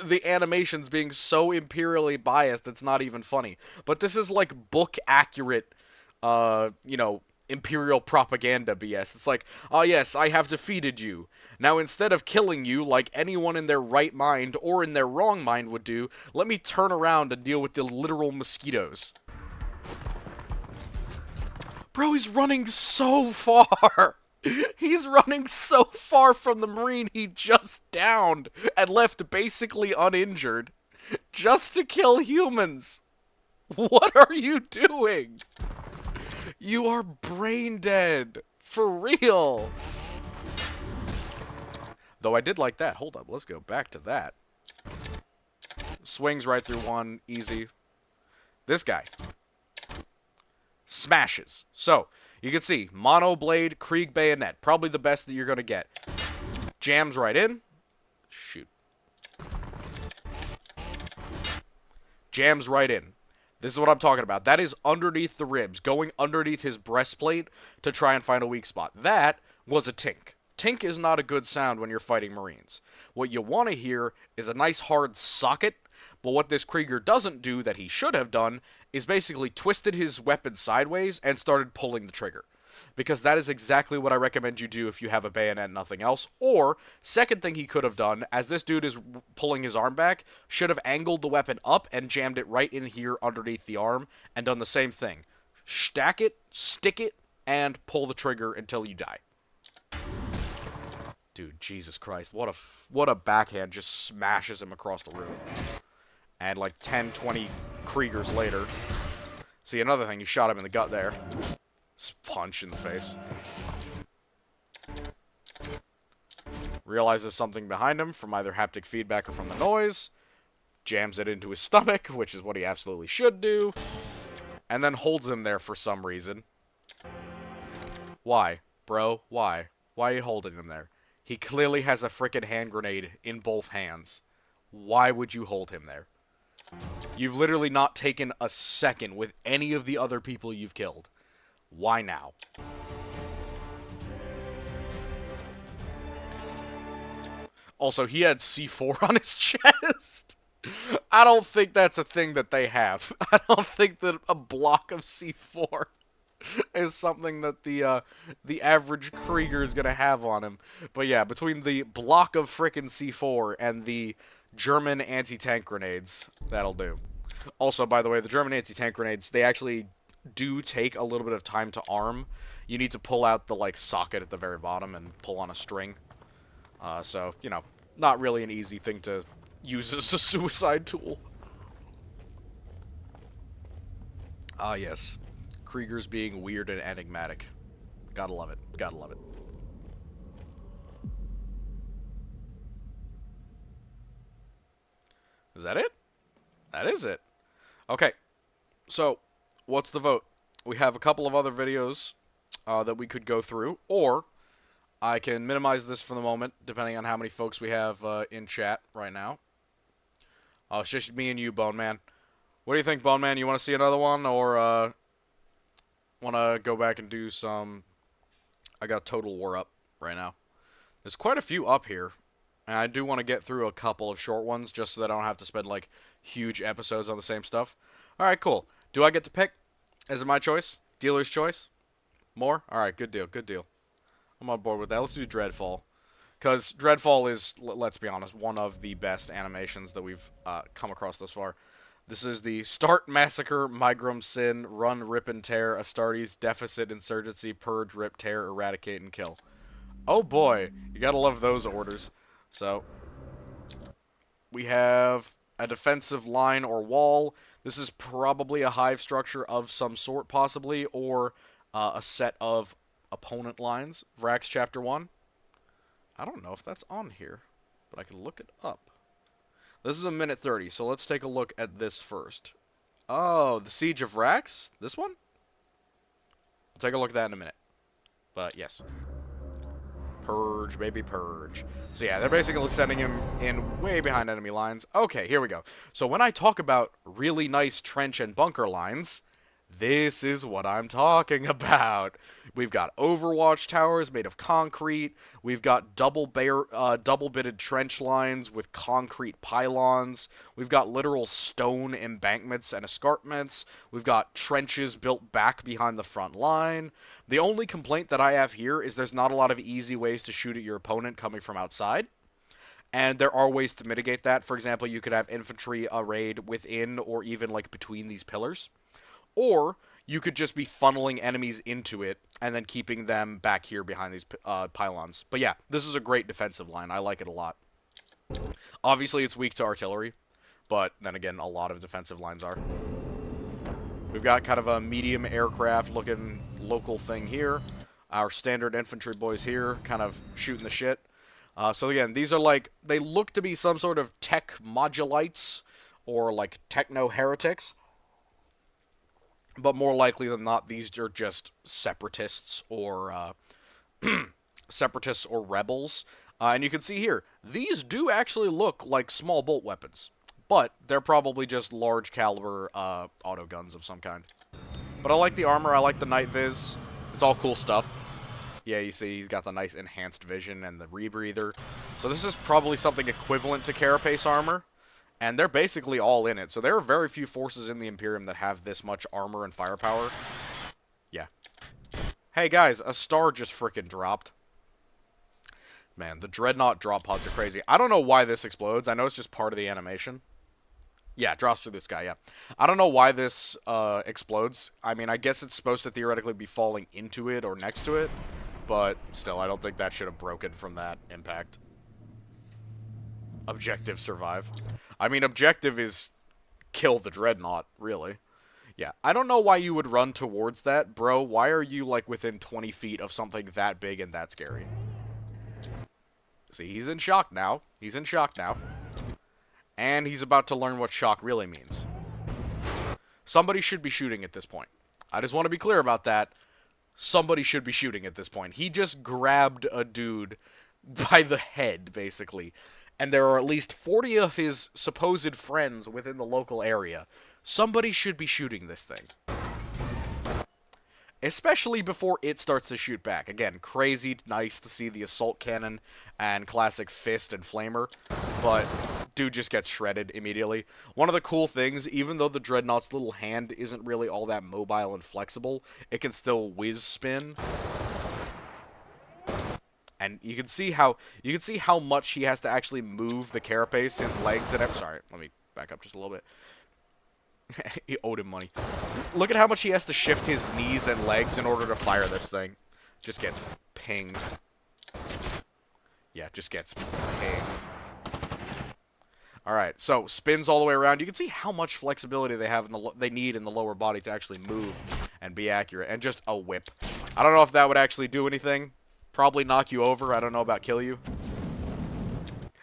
the animations being so imperially biased, it's not even funny. But this is, like, book-accurate, you know, imperial propaganda BS. It's like, oh yes, I have defeated you. Now instead of killing you like anyone in their right mind or in their wrong mind would do, let me turn around and deal with the literal mosquitoes. Bro, he's running so far. He's running so far from the Marine he just downed and left basically uninjured just to kill humans. What are you doing? You are brain dead. For real. Though I did like that. Hold up, let's go back to that. Swings right through one, easy. This guy smashes. So, you can see, mono blade, Krieg bayonet. Probably the best that you're going to get. Jams right in. Shoot. Jams right in. This is what I'm talking about. That is underneath the ribs, going underneath his breastplate to try and find a weak spot. That was a tink. Tink is not a good sound when you're fighting Marines. What you want to hear is a nice hard socket, but what this Krieger doesn't do that he should have done is basically twisted his weapon sideways and started pulling the trigger. Because that is exactly what I recommend you do if you have a bayonet and nothing else. Or, second thing he could have done, as this dude is pulling his arm back, should have angled the weapon up and jammed it right in here underneath the arm and done the same thing. Stack it, stick it, and pull the trigger until you die. Dude, Jesus Christ, what a backhand just smashes him across the room. And like 10, 20 Kriegers later. See, another thing, you shot him in the gut there. Punch in the face. Realizes something behind him from either haptic feedback or from the noise. Jams it into his stomach, which is what he absolutely should do. And then holds him there for some reason. Why, bro? Why? Why are you holding him there? He clearly has a frickin' hand grenade in both hands. Why would you hold him there? You've literally not taken a second with any of the other people you've killed. Why now? Also, he had C4 on his chest. I don't think that's a thing that they have. I don't think that a block of C4 is something that the average Krieger is gonna have on him. But yeah, between the block of frickin' C4 and the German anti-tank grenades, that'll do. Also, by the way, the German anti-tank grenades, they actually do take a little bit of time to arm. You need to pull out the, like, socket at the very bottom and pull on a string. So, you know, not really an easy thing to use as a suicide tool. Ah, yes. Kriegers being weird and enigmatic. Gotta love it. Gotta love it. Is that it? That is it. Okay. So, what's the vote? We have a couple of other videos that we could go through, or I can minimize this for the moment, depending on how many folks we have in chat right now. It's just me and you, Bone Man. What do you think, Bone Man? You want to see another one, or want to go back and do some... I got Total War up right now. There's quite a few up here, and I do want to get through a couple of short ones, just so that I don't have to spend, like, huge episodes on the same stuff. Alright, cool. Do I get to pick? Is it my choice? Dealer's choice? More? Alright, good deal, good deal. I'm on board with that. Let's do Dreadfall. Because Dreadfall is, let's be honest, one of the best animations that we've come across thus far. This is the Start, Massacre, Migrum, Sin, Run, Rip, and Tear, Astartes, Deficit, Insurgency, Purge, Rip, Tear, Eradicate, and Kill. Oh boy, you gotta love those orders. So, we have a defensive line or wall. This is probably a hive structure of some sort, possibly, or a set of opponent lines. Vrax Chapter 1. I don't know if that's on here, but I can look it up. This is a minute 30, so let's take a look at this first. Oh, the Siege of Vrax? This one? We'll take a look at that in a minute. But, yes. Purge, baby, purge. So yeah, they're basically sending him in way behind enemy lines. Okay, here we go. So when I talk about really nice trench and bunker lines, this is what I'm talking about. We've got Overwatch towers made of concrete. We've got double-bitted trench lines with concrete pylons. We've got literal stone embankments and escarpments. We've got trenches built back behind the front line. The only complaint that I have here is there's not a lot of easy ways to shoot at your opponent coming from outside. And there are ways to mitigate that. For example, you could have infantry arrayed within or even like between these pillars. Or you could just be funneling enemies into it and then keeping them back here behind these pylons. But yeah, this is a great defensive line. I like it a lot. Obviously, it's weak to artillery, but then again, a lot of defensive lines are. We've got kind of a medium aircraft-looking local thing here. Our standard infantry boys here kind of shooting the shit. So again, these are like, they look to be some sort of tech modulites or like techno heretics, but more likely than not, these are just separatists or rebels. And you can see here, these do actually look like small bolt weapons, but they're probably just large caliber auto guns of some kind. But I like the armor, I like the night viz. It's all cool stuff. Yeah, you see he's got the nice enhanced vision and the rebreather. So this is probably something equivalent to Carapace armor, and they're basically all in it. So there are very few forces in the Imperium that have this much armor and firepower. Yeah. Hey guys, a star just frickin' dropped. Man, the Dreadnought drop pods are crazy. I don't know why this explodes. I know it's just part of the animation. Yeah, it drops through this guy, yeah. I don't know why this explodes. I mean, I guess it's supposed to theoretically be falling into it or next to it, but still, I don't think that should have broken from that impact. Objective survive. I mean, objective is kill the Dreadnought, really. Yeah, I don't know why you would run towards that, bro. Why are you, like, within 20 feet of something that big and that scary? See, he's in shock now. He's in shock now. And he's about to learn what shock really means. Somebody should be shooting at this point. I just want to be clear about that. Somebody should be shooting at this point. He just grabbed a dude by the head, basically. And there are at least 40 of his supposed friends within the local area. Somebody should be shooting this thing. Especially before it starts to shoot back. Again, crazy nice to see the assault cannon and classic fist and flamer, but dude just gets shredded immediately. One of the cool things, even though the Dreadnought's little hand isn't really all that mobile and flexible, it can still whiz spin. And you can see how much he has to actually move the carapace, his legs, and sorry, let me back up just a little bit. He owed him money. Look at how much he has to shift his knees and legs in order to fire this thing. Just gets pinged. Yeah, just gets pinged. Alright, so spins all the way around. You can see how much flexibility they have they need in the lower body to actually move and be accurate. And just a whip. I don't know if that would actually do anything. Probably knock you over. I don't know about kill you.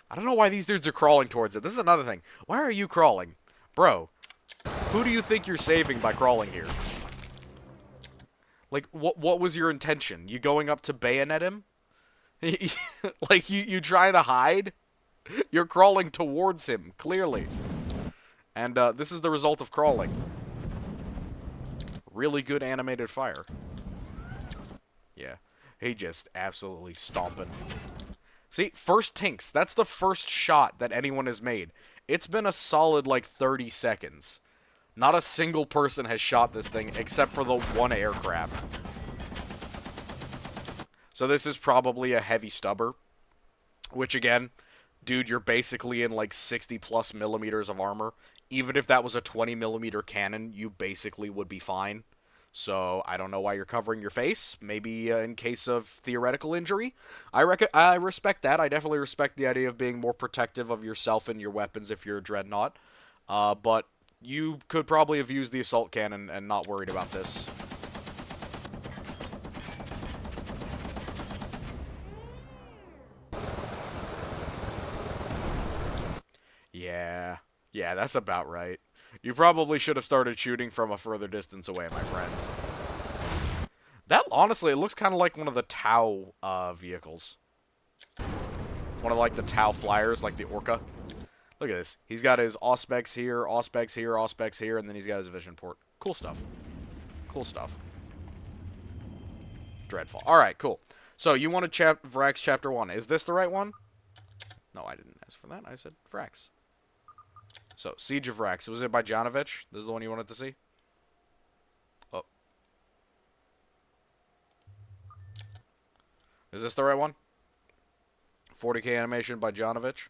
I don't know why these dudes are crawling towards it. This is another thing. Why are you crawling? Bro. Who do you think you're saving by crawling here? Like, what was your intention? You going up to bayonet him? Like, you trying to hide? You're crawling towards him, clearly. And, this is the result of crawling. Really good animated fire. Yeah. He just absolutely stomping. See, first Tinks. That's the first shot that anyone has made. It's been a solid, like, 30 seconds. Not a single person has shot this thing except for the one aircraft. So this is probably a heavy stubber. Which, again, dude, you're basically in like 60 plus millimeters of armor. Even if that was a 20 millimeter cannon, you basically would be fine. So I don't know why you're covering your face. Maybe in case of theoretical injury. I respect that. I definitely respect the idea of being more protective of yourself and your weapons if you're a Dreadnought. But you could probably have used the assault cannon and not worried about this. Yeah. Yeah, that's about right. You probably should have started shooting from a further distance away, my friend. That, honestly, it looks kind of like one of the Tau vehicles. One of, like, the Tau flyers, like the Orca. Look at this. He's got his Auspex here, Auspex here, Auspex here, and then he's got his vision port. Cool stuff. Cool stuff. Dreadfall. Alright, cool. So, you wanted Vrax Chapter 1. Is this the right one? No, I didn't ask for that. I said Vrax. So, Siege of Vrax. Was it by Janovich? This is the one you wanted to see? Oh. Is this the right one? 40K animation by Janovich?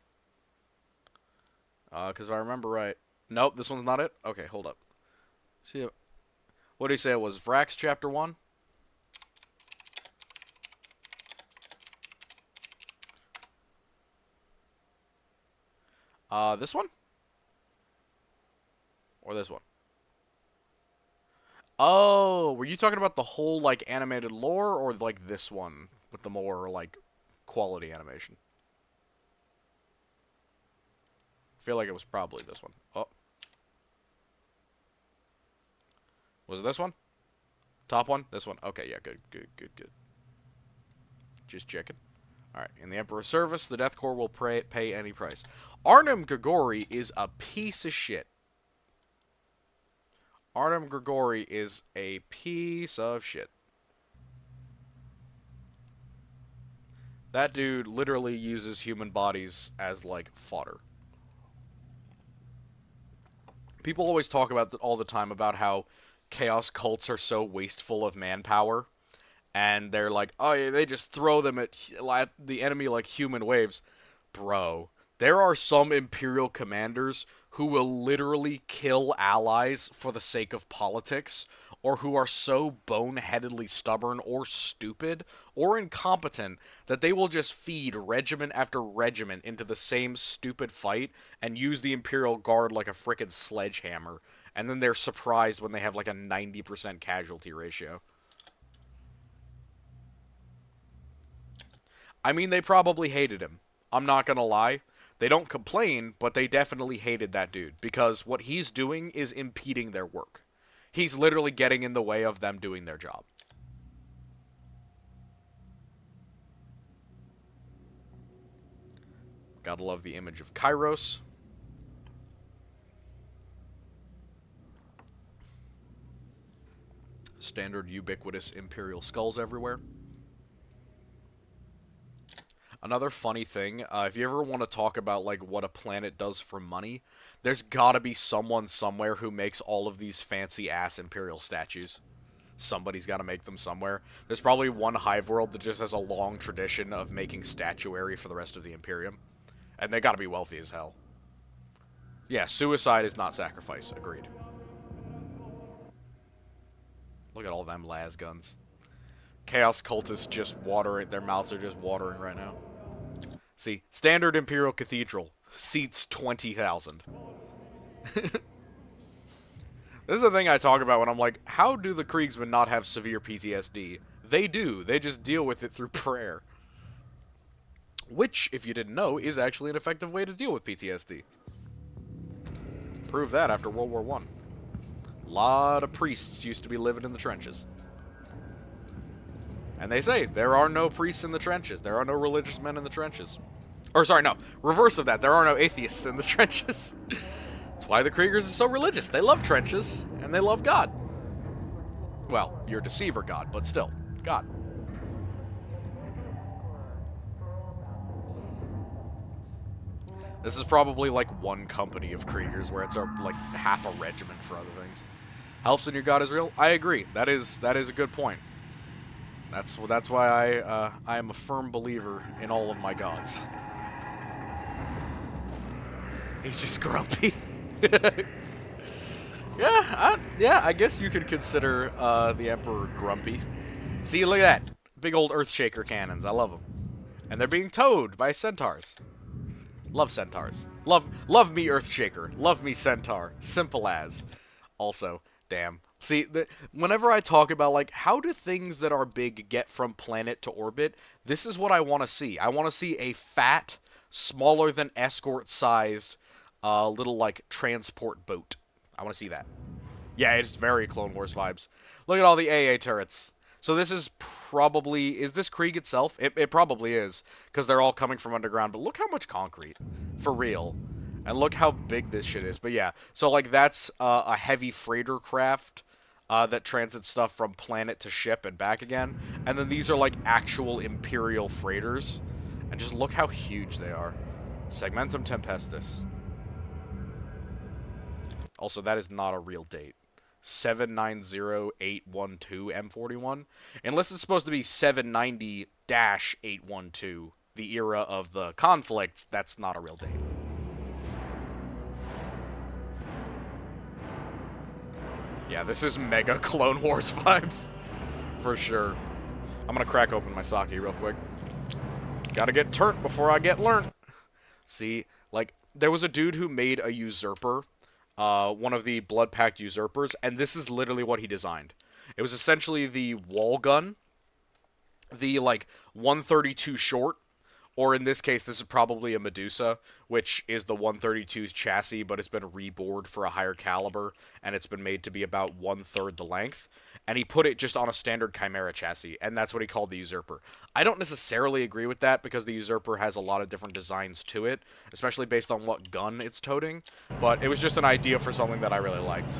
Because if I remember right... Nope, this one's not it? Okay, hold up. See, what did he say it was? Vrax Chapter 1? This one? Or this one? Oh, were you talking about the whole, like, animated lore, or, like, this one? With the more, like, quality animation? feel like it was probably this one. Oh. Was it this one? Top one? This one? Okay, yeah, good. Just checking. Alright, in the Emperor's service, the Death Corps will pay any price. Arnim Grigori is a piece of shit. Arnim Grigori is a piece of shit. That dude literally uses human bodies as, like, fodder. People always talk about all the time about how chaos cults are so wasteful of manpower. And they're like, oh, yeah, they just throw them at the enemy like human waves. Bro, there are some Imperial commanders who will literally kill allies for the sake of politics, or who are so boneheadedly stubborn or stupid or incompetent that they will just feed regiment after regiment into the same stupid fight and use the Imperial Guard like a frickin' sledgehammer. And then they're surprised when they have like a 90% casualty ratio. I mean, they probably hated him. I'm not gonna lie. They don't complain, but they definitely hated that dude, because what he's doing is impeding their work. He's literally getting in the way of them doing their job. Gotta love the image of Kairos. Standard ubiquitous Imperial skulls everywhere. Another funny thing, if you ever want to talk about like what a planet does for money, there's gotta be someone somewhere who makes all of these fancy ass Imperial statues. Somebody's gotta make them somewhere. There's probably one hive world that just has a long tradition of making statuary for the rest of the Imperium. And they gotta be wealthy as hell. Yeah, suicide is not sacrifice, agreed. Look at all them las guns. Chaos cultists just watering, their mouths are just watering right now. See, standard Imperial Cathedral seats 20,000. This is the thing I talk about when I'm like, how do the Kriegsmen not have severe PTSD? They do. They just deal with it through prayer. Which, if you didn't know, is actually an effective way to deal with PTSD. Prove that after World War I. A lot of priests used to be living in the trenches. And they say, there are no priests in the trenches. There are no religious men in the trenches. Or, sorry, no. Reverse of that. There are no atheists in the trenches. That's why the Kriegers are so religious. They love trenches, and they love God. Well, your deceiver God, but still, God. This is probably like one company of Kriegers where it's like half a regiment for other things. Helps when your God is real? I agree. That is a good point. That's why I am a firm believer in all of my gods. He's just grumpy. Yeah, I guess you could consider the Emperor grumpy. See, look at that. Big old Earthshaker cannons. I love them. And they're being towed by centaurs. Love centaurs. Love me Earthshaker. Love me centaur. Simple as. Also, damn. See, whenever I talk about, like, how do things that are big get from planet to orbit, this is what I want to see. I want to see a fat, smaller than escort-sized, little, like, transport boat. I want to see that. Yeah, it's very Clone Wars vibes. Look at all the AA turrets. So this is probably... Is this Krieg itself? It probably is, because they're all coming from underground. But look how much concrete. For real. And look how big this shit is. But yeah, so, like, that's a heavy freighter craft that transits stuff from planet to ship and back again. And then these are, like, actual Imperial freighters. And just look how huge they are. Segmentum Tempestus. Also, that is not a real date. 790812 M41. Unless it's supposed to be 790-812, the era of the conflicts, that's not a real date. Yeah, this is mega Clone Wars vibes. For sure. I'm gonna crack open my sake real quick. Gotta get turnt before I get learnt. See, like, there was a dude who made a usurper, one of the Blood Pact usurpers, and this is literally what he designed. It was essentially the wall gun, the, like, 132 short, Or in this case, this is probably a Medusa, which is the 132's chassis, but it's been rebored for a higher caliber, and it's been made to be about 1/3 the length. And he put it just on a standard Chimera chassis, and that's what he called the Usurper. I don't necessarily agree with that, because the Usurper has a lot of different designs to it, especially based on what gun it's toting, but it was just an idea for something that I really liked.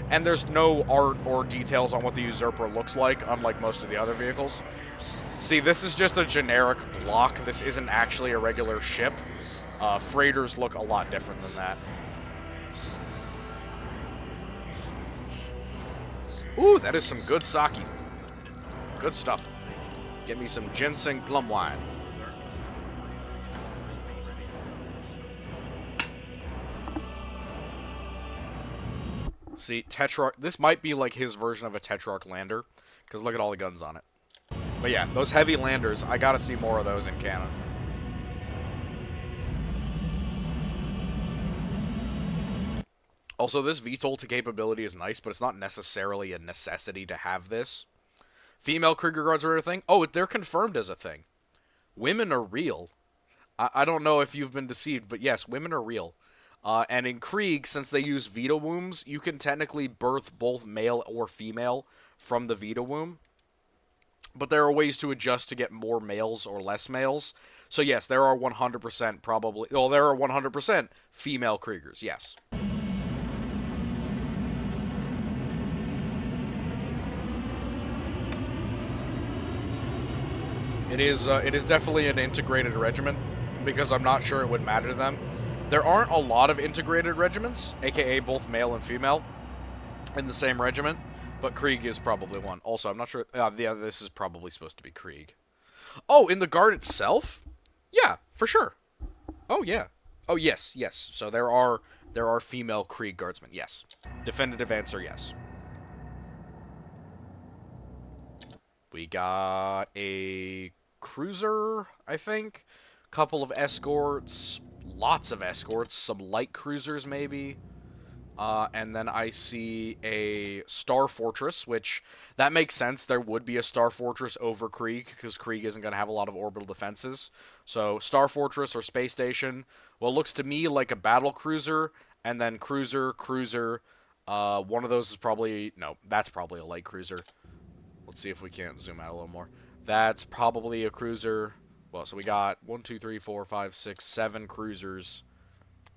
And there's no art or details on what the Usurper looks like, unlike most of the other vehicles. See, this is just a generic block. This isn't actually a regular ship. Freighters look a lot different than that. Ooh, that is some good sake. Good stuff. Get me some ginseng plum wine. See, Tetrarch... This might be like his version of a Tetrarch lander, because look at all the guns on it. But yeah, those heavy landers, I gotta see more of those in canon. Also, this VTOL to capability is nice, but it's not necessarily a necessity to have this. Female Krieger Guards are a thing? Oh, they're confirmed as a thing. Women are real. I don't know if you've been deceived, but yes, women are real. And in Krieg, since they use Vita wombs, you can technically birth both male or female from the Vita womb. But there are ways to adjust to get more males or less males. So yes, there are 100% probably... Well, there are 100% female Kriegers, yes. It is definitely an integrated regiment, because I'm not sure it would matter to them. There aren't a lot of integrated regiments, aka both male and female, in the same regiment. But Krieg is probably one. Also, I'm not sure... yeah, this is probably supposed to be Krieg. Oh, in the Guard itself? Yeah, for sure. Oh, yeah. Oh, yes, yes. So there are female Krieg Guardsmen, yes. Definitive answer, yes. We got a cruiser, I think. Couple of escorts. Lots of escorts. Some light cruisers, maybe. And then I see a Star Fortress, which, that makes sense. There would be a Star Fortress over Krieg, because Krieg isn't going to have a lot of orbital defenses. So, Star Fortress or Space Station, well, it looks to me like a battle cruiser, and then cruiser. One of those is probably, no, that's probably a light cruiser. Let's see if we can't zoom out a little more. That's probably a cruiser. Well, so we got 1, 2, 3, 4, 5, 6, 7 cruisers.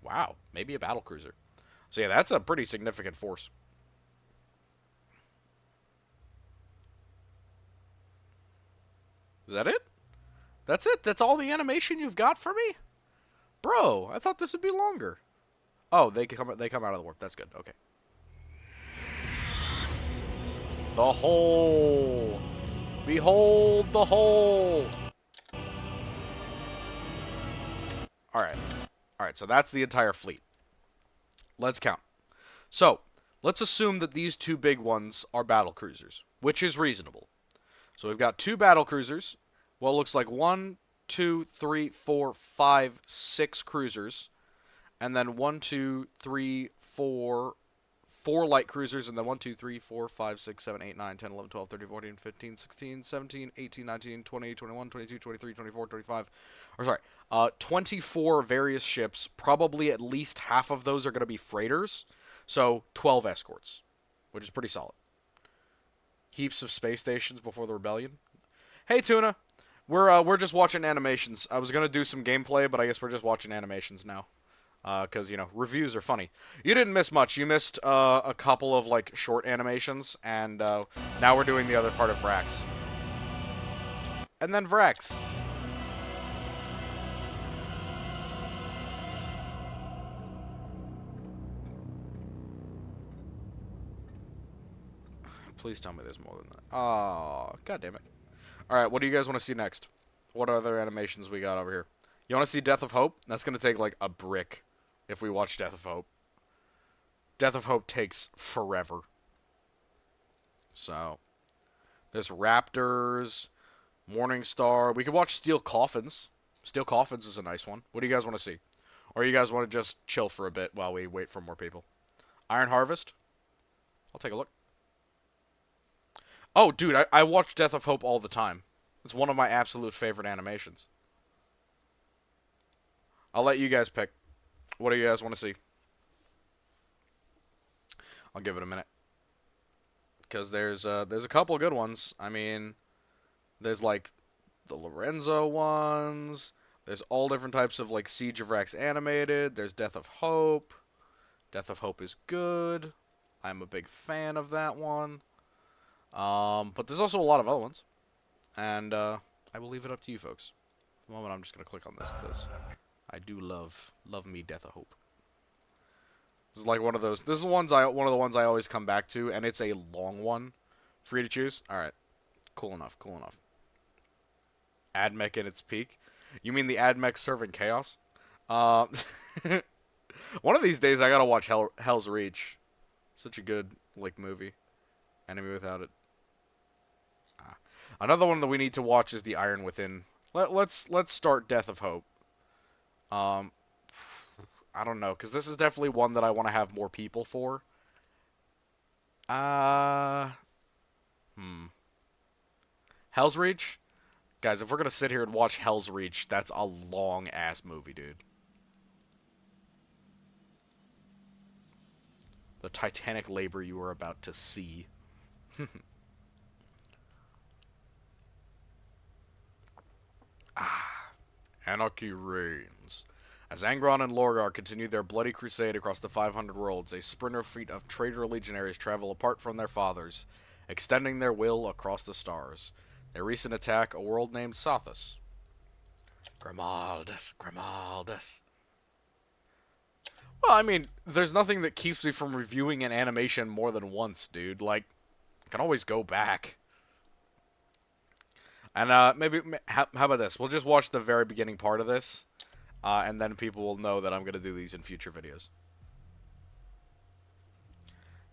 Wow, maybe a battle cruiser. So yeah, that's a pretty significant force. Is that it? That's it? That's all the animation you've got for me? Bro, I thought this would be longer. Oh, they come out of the warp. That's good. Okay. The hole. Behold the hole. Alright. Alright, so that's the entire fleet. Let's count. So, let's assume that these two big ones are battle cruisers, which is reasonable. So we've got 2 battle cruisers. Well, it looks like 1, 2, 3, 4, 5, 6 cruisers. And then 1, 2, 3, 4 light cruisers, and then 1, 2, 3, 4, 5, 6, 7, 8, 9, 10, 11, 12, 13, 14, 15, 16, 17, 18, 19, 20, 21, 22, 23, 24, 25. Or sorry, 24 various ships. Probably at least half of those are going to be freighters. So 12 escorts, which is pretty solid. Heaps of space stations before the rebellion. Hey, Tuna. We're just watching animations. I was going to do some gameplay, but I guess we're just watching animations now. Because, you know, reviews are funny. You didn't miss much. You missed a couple of, like, short animations, and now we're doing the other part of Vrax. And then Vrax. Please tell me there's more than that. Oh, god damn it. Alright, what do you guys want to see next? What other animations we got over here? You want to see Death of Hope? That's going to take, like, a brick. If we watch Death of Hope. Death of Hope takes forever. So, there's Raptors, Morningstar. We could watch Steel Coffins. Steel Coffins is a nice one. What do you guys want to see? Or you guys want to just chill for a bit while we wait for more people? Iron Harvest? I'll take a look. Oh, dude, I watch Death of Hope all the time. It's one of my absolute favorite animations. I'll let you guys pick. What do you guys want to see? I'll give it a minute. Because there's a couple of good ones. I mean, there's like the Lorenzo ones. There's all different types of like Siege of Rex animated. There's Death of Hope. Death of Hope is good. I'm a big fan of that one. But there's also a lot of other ones. And I will leave it up to you folks. For the moment, I'm just going to click on this because I do love me Death of Hope. This is like one of those. This is one of the ones I always come back to, and it's a long one for you to choose. All right, cool enough, cool enough. AdMech in its peak. You mean the AdMech serving chaos? One of these days I gotta watch Hell's Reach. Such a good like movie. Enemy Without It. Another one that we need to watch is The Iron Within. Let's start Death of Hope. I don't know, because this is definitely one that I want to have more people for. Hell's Reach? Guys, if we're going to sit here and watch Hell's Reach, that's a long-ass movie, dude. The titanic labor you are about to see. Anarchy reigns. As Angron and Lorgar continue their bloody crusade across the 500 worlds, a sprinter fleet of traitor legionaries travel apart from their fathers, extending their will across the stars. Their recent attack, a world named Sothis. Grimaldus, Grimaldus. Well, I mean, there's nothing that keeps me from reviewing an animation more than once, dude. Like, I can always go back. And maybe, how about this? We'll just watch the very beginning part of this, and then people will know that I'm going to do these in future videos.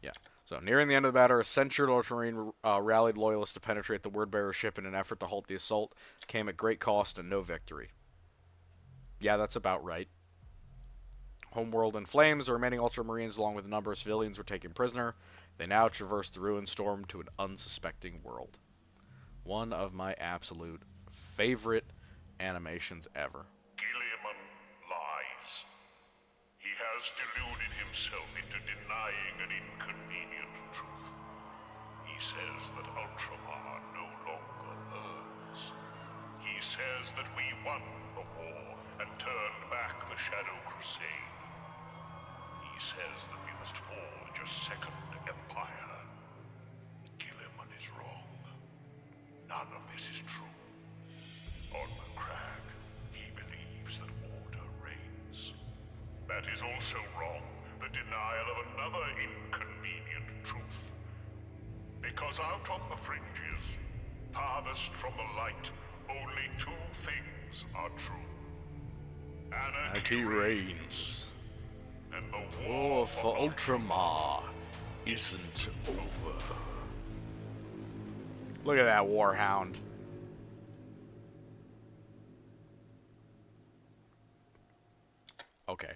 Yeah. So, nearing the end of the battle, a censured Ultramarine rallied loyalists to penetrate the Wordbearer ship in an effort to halt the assault. Came at great cost and no victory. Yeah, that's about right. Homeworld in flames, the remaining Ultramarines, along with a number of civilians, were taken prisoner. They now traverse the ruined storm to an unsuspecting world. One of my absolute favorite animations ever. Guilliman lies. He has deluded himself into denying an inconvenient truth. He says that Ultramar no longer burns. He says that we won the war and turned back the Shadow Crusade. He says that we must forge a second empire. Guilliman is wrong. None of this is true. On the crag, he believes that order reigns. That is also wrong, the denial of another inconvenient truth. Because out on the fringes, farthest from the light, only two things are true. Anarchy reigns. And the War for Ultramar isn't over. Look at that Warhound. Okay.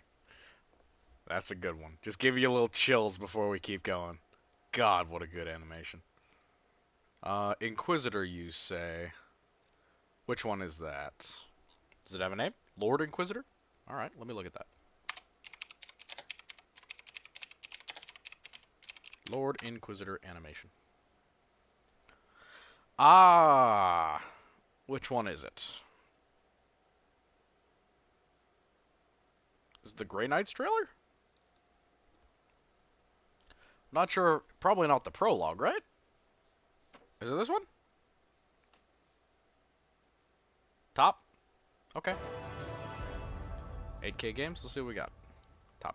That's a good one. Just give you a little chills before we keep going. God, what a good animation. Inquisitor, you say. Which one is that? Does it have a name? Lord Inquisitor? Alright, let me look at that. Lord Inquisitor animation. Ah! Which one is it? Is it the Grey Knights trailer? Not sure. Probably not the prologue, right? Is it this one? Top? Okay. 8K games? Let's see what we got. Top.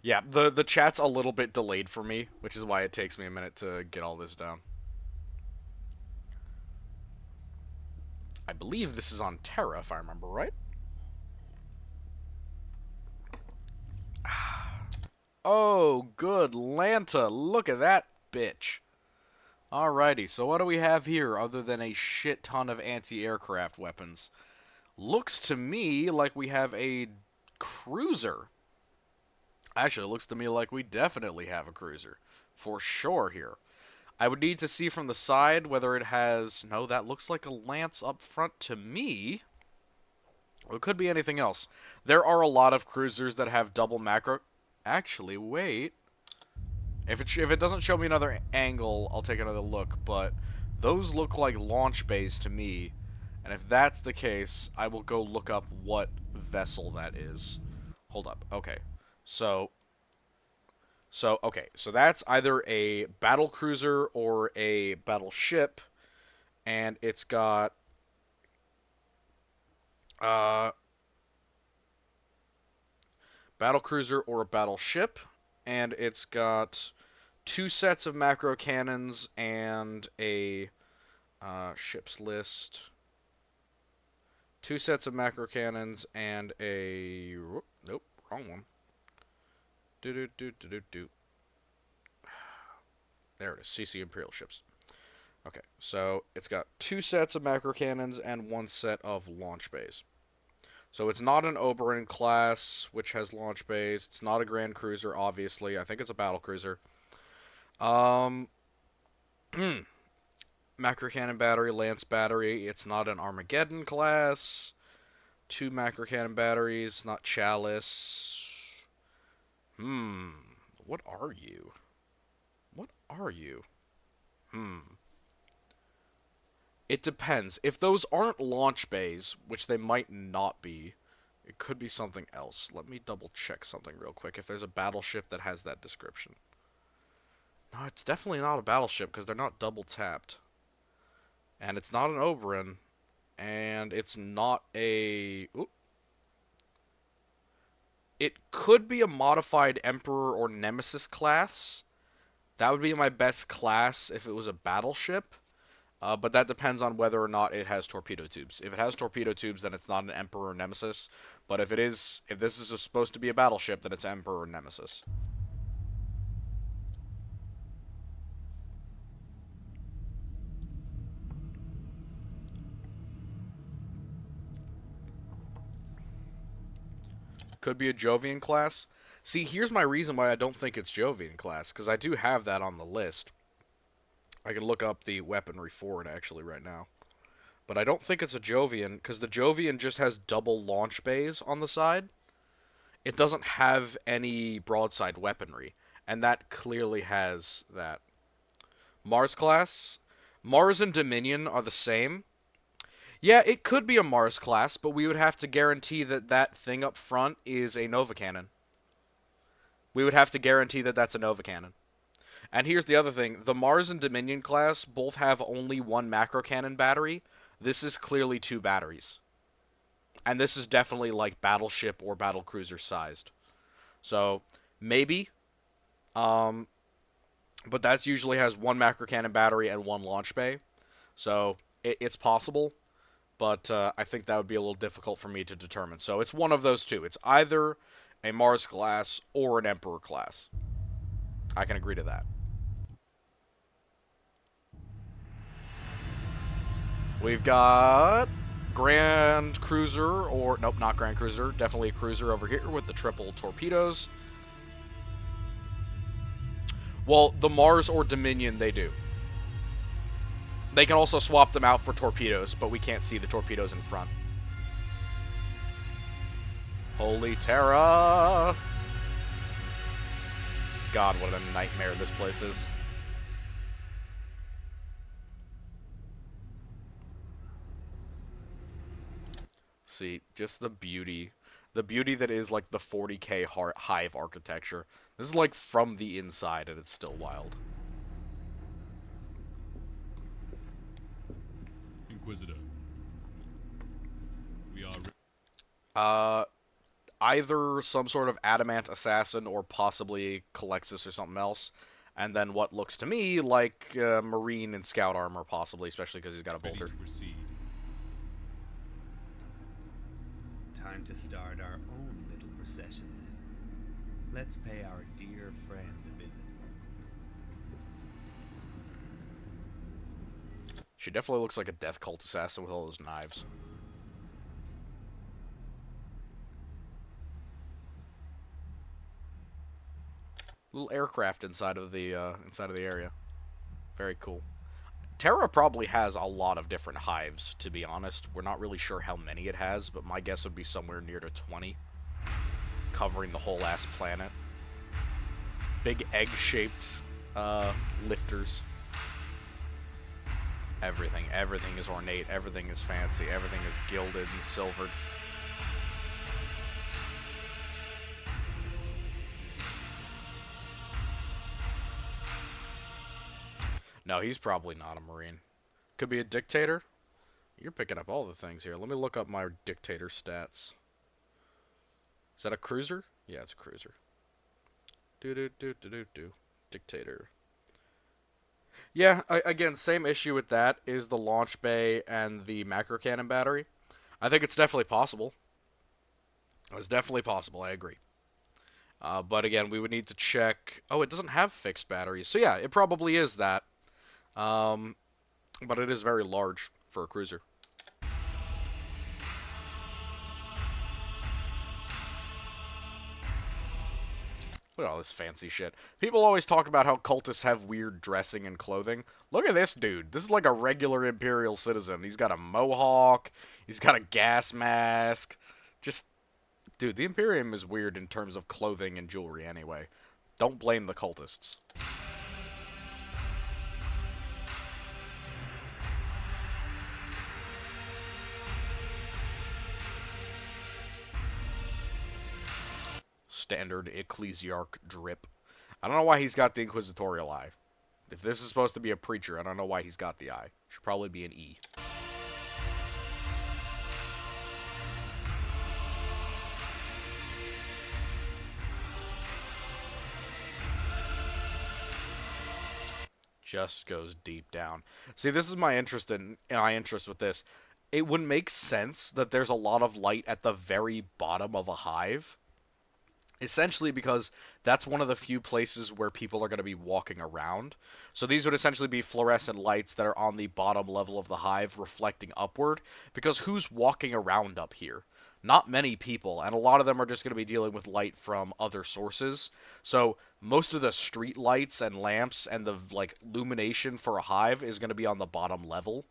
Yeah, the chat's a little bit delayed for me, which is why it takes me a minute to get all this down. I believe this is on Terra, if I remember right. Oh, good Lanta. Look at that bitch. Alrighty, so what do we have here other than a shit ton of anti-aircraft weapons? Looks to me like we have a cruiser. Actually, it looks to me like we definitely have a cruiser. For sure here. I would need to see from the side whether it has... No, that looks like a lance up front to me. It could be anything else. There are a lot of cruisers that have double macro... Actually, wait. If it doesn't show me another angle, I'll take another look, but those look like launch bays to me. And if that's the case, I will go look up what vessel that is. Hold up. Okay. So that's either a battle cruiser or a battleship, and it's got uh battle cruiser or a battleship, and it's got two sets of macro cannons and a ship's list. Two sets of macro cannons and a nope, wrong one. Do. There it is. CC Imperial ships. Okay, so it's got two sets of macro cannons and one set of launch bays. So it's not an Oberyn class, which has launch bays. It's not a Grand Cruiser, obviously. I think it's a battle cruiser. Macro cannon battery, lance battery. It's not an Armageddon class. Two macro cannon batteries, not Chalice. What are you? What are you? It depends. If those aren't launch bays, which they might not be, it could be something else. Let me double check something real quick. If there's a battleship that has that description. No, it's definitely not a battleship because they're not double tapped. And it's not an Oberyn. And it's not a... Oop. It could be a modified Emperor or Nemesis class. That would be my best class if it was a battleship. But that depends on whether or not it has torpedo tubes. If it has torpedo tubes, then it's not an Emperor or Nemesis. But if this is supposed to be a battleship, then it's Emperor or Nemesis. Could be a Jovian class. See, here's my reason why I don't think it's Jovian class, because I do have that on the list. I can look up the weaponry for it, actually, right now. But I don't think it's a Jovian, because the Jovian just has double launch bays on the side. It doesn't have any broadside weaponry, and that clearly has that. Mars class. Mars and Dominion are the same. Yeah, it could be a Mars class, but we would have to guarantee that that thing up front is a Nova Cannon. We would have to guarantee that that's a Nova Cannon. And here's the other thing. The Mars and Dominion class both have only one macro cannon battery. This is clearly two batteries. And this is definitely like battleship or battlecruiser sized. So, maybe. But that usually has one macro cannon battery and one launch bay. So, it's possible. But I think that would be a little difficult for me to determine. So it's one of those two. It's either a Mars class or an Emperor class. I can agree to that. We've got Grand Cruiser, or nope, not Grand Cruiser. Definitely a cruiser over here with the triple torpedoes. Well, the Mars or Dominion, they do. They can also swap them out for torpedoes, but we can't see the torpedoes in front. Holy Terra! God, what a nightmare this place is. See, just the beauty. The beauty that is like the 40k hive architecture. This is like from the inside, and it's still wild. Inquisitor. We are... Either some sort of adamant assassin or possibly Calexis or something else. And then what looks to me like marine and scout armor, possibly, especially because he's got a bolter. ready to proceed. Time to start our own little procession then. Let's pay our dear friend a visit. She definitely looks like a death cult assassin with all those knives. Little aircraft inside of the area. Very cool. Terra probably has a lot of different hives, to be honest. We're not really sure how many it has, but my guess would be somewhere near to 20, covering the whole ass planet. Big egg-shaped lifters. Everything is ornate, everything is fancy, everything is gilded and silvered. No, he's probably not a Marine. Could be a dictator. You're picking up all the things here. Let me look up my dictator stats. Is that a cruiser? Yeah, it's a cruiser. Dictator. Yeah, again, same issue with that is the launch bay and the macro cannon battery. I think it's definitely possible. It's definitely possible, I agree. But again, we would need to check... Oh, it doesn't have fixed batteries. So yeah, it probably is that. But it is very large for a cruiser. Look at all this fancy shit. People always talk about how cultists have weird dressing and clothing. Look at this dude. This is like a regular Imperial citizen. He's got a mohawk. He's got a gas mask. Just, dude, the Imperium is weird in terms of clothing and jewelry anyway. Don't blame the cultists. Standard ecclesiarch drip. I don't know why he's got the inquisitorial eye. If this is supposed to be a preacher, I don't know why he's got the eye. Should probably be an E. Just goes deep down. See, this is my interest with this. It would make sense that there's a lot of light at the very bottom of a hive. Essentially because that's one of the few places where people are going to be walking around. So these would essentially be fluorescent lights that are on the bottom level of the hive reflecting upward. Because who's walking around up here? Not many people, and a lot of them are just going to be dealing with light from other sources. So most of the street lights and lamps and the illumination for a hive is going to be on the bottom level.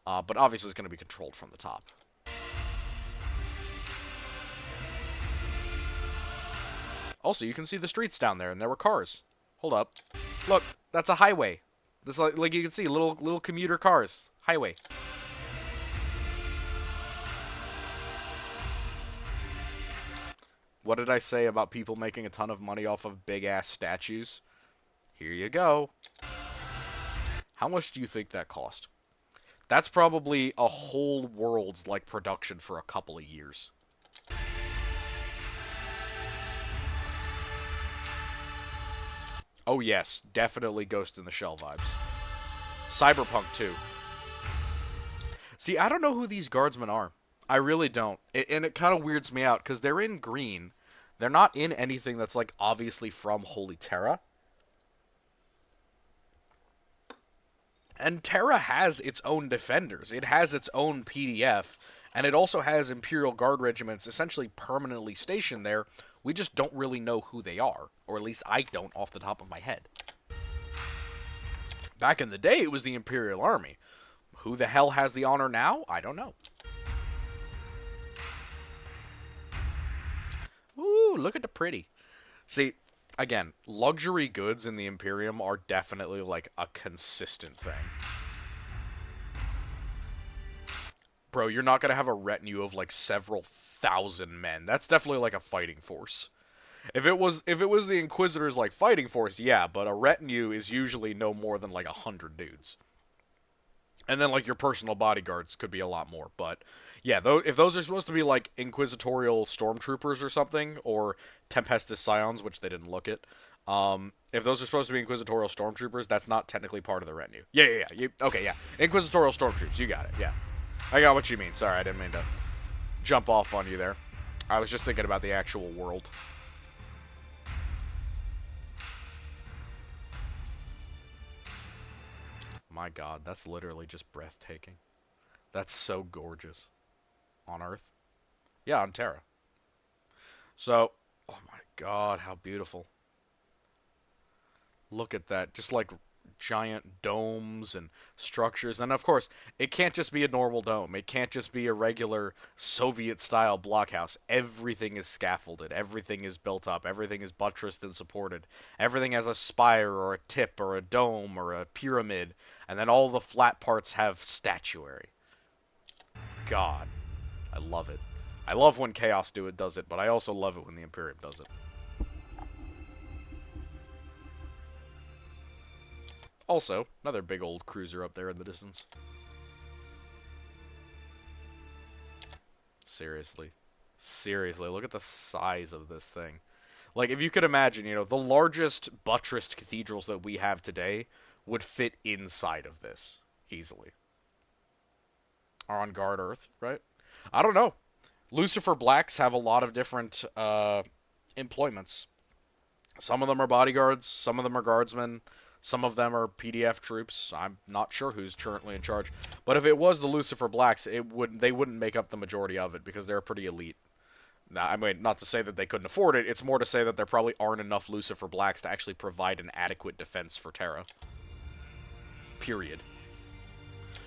But obviously it's going to be controlled from the top. Also, you can see the streets down there, and there were cars. Hold up. Look, that's a highway. This like you can see, little commuter cars. Highway. What did I say about people making a ton of money off of big-ass statues? Here you go. How much do you think that cost? That's probably a whole world's, production for a couple of years. Oh yes, definitely Ghost in the Shell vibes. Cyberpunk 2. See, I don't know who these guardsmen are. I really don't. And it kind of weirds me out, because they're in green. They're not in anything that's, obviously from Holy Terra. And Terra has its own defenders. It has its own PDF. And it also has Imperial Guard regiments essentially permanently stationed there. We just don't really know who they are. Or at least I don't off the top of my head. Back in the day, it was the Imperial Army. Who the hell has the honor now? I don't know. Ooh, look at the pretty. See, again, luxury goods in the Imperium are definitely, a consistent thing. Bro, you're not going to have a retinue of, several thousand men. That's definitely, a fighting force. If it was the Inquisitors, fighting force, yeah, but a retinue is usually no more than, 100 dudes. And then, your personal bodyguards could be a lot more, but... Yeah, if those are supposed to be, Inquisitorial Stormtroopers or something, or Tempestus Scions, which they didn't look at, if those are supposed to be Inquisitorial Stormtroopers, that's not technically part of the retinue. Yeah. Okay, yeah. Inquisitorial Stormtroopers, you got it, yeah. I got what you mean. Sorry, I didn't mean to jump off on you there. I was just thinking about the actual world. My god, that's literally just breathtaking. That's so gorgeous. On Earth? Yeah, on Terra. So, oh my god, how beautiful. Look at that. Just giant domes and structures. And of course, it can't just be a normal dome. It can't just be a regular Soviet-style blockhouse. Everything is scaffolded. Everything is built up. Everything is buttressed and supported. Everything has a spire or a tip or a dome or a pyramid. And then all the flat parts have statuary. God, I love it. I love when Chaos does it, but I also love it when the Imperium does it. Also, another big old cruiser up there in the distance. Seriously. Seriously, look at the size of this thing. Like, if you could imagine, you know, the largest buttressed cathedrals that we have today would fit inside of this, easily. Are on guard Earth, right? I don't know. Lucifer Blacks have a lot of different employments. Some of them are bodyguards, some of them are guardsmen, some of them are PDF troops. I'm not sure who's currently in charge. But if it was the Lucifer Blacks, they wouldn't make up the majority of it because they're pretty elite. Now, I mean, not to say that they couldn't afford it, it's more to say that there probably aren't enough Lucifer Blacks to actually provide an adequate defense for Terra. Period.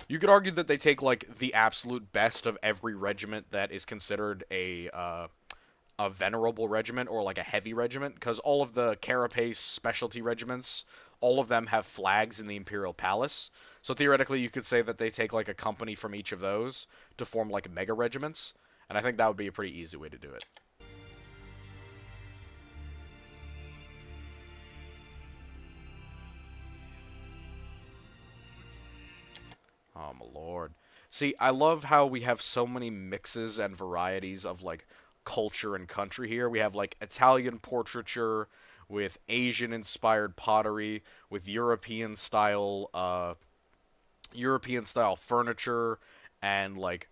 You could argue that they take, like, the absolute best of every regiment that is considered a venerable regiment or, like, a heavy regiment, because all of the Carapace specialty regiments, all of them have flags in the Imperial Palace. So theoretically, you could say that they take, like, a company from each of those to form, like, mega regiments, and I think that would be a pretty easy way to do it. Oh, my lord. See, I love how we have so many mixes and varieties of, like, culture and country here. We have, like, Italian portraiture with Asian-inspired pottery, with European-style furniture, and, like,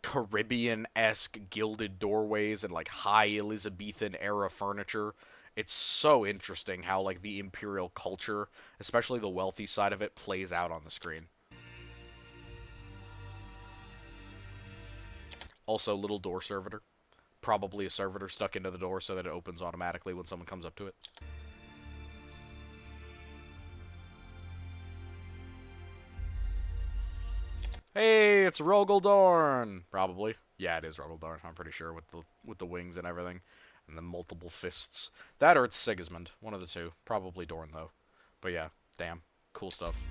Caribbean-esque gilded doorways and, like, high Elizabethan-era furniture. It's so interesting how, like, the imperial culture, especially the wealthy side of it, plays out on the screen. Also, little door servitor. Probably a servitor stuck into the door so that it opens automatically when someone comes up to it. Hey, it's Rogaldorn! Probably. Yeah, it is Rogaldorn, I'm pretty sure, with the wings and everything. And the multiple fists. That or it's Sigismund. One of the two. Probably Dorn, though. But yeah, damn. Cool stuff.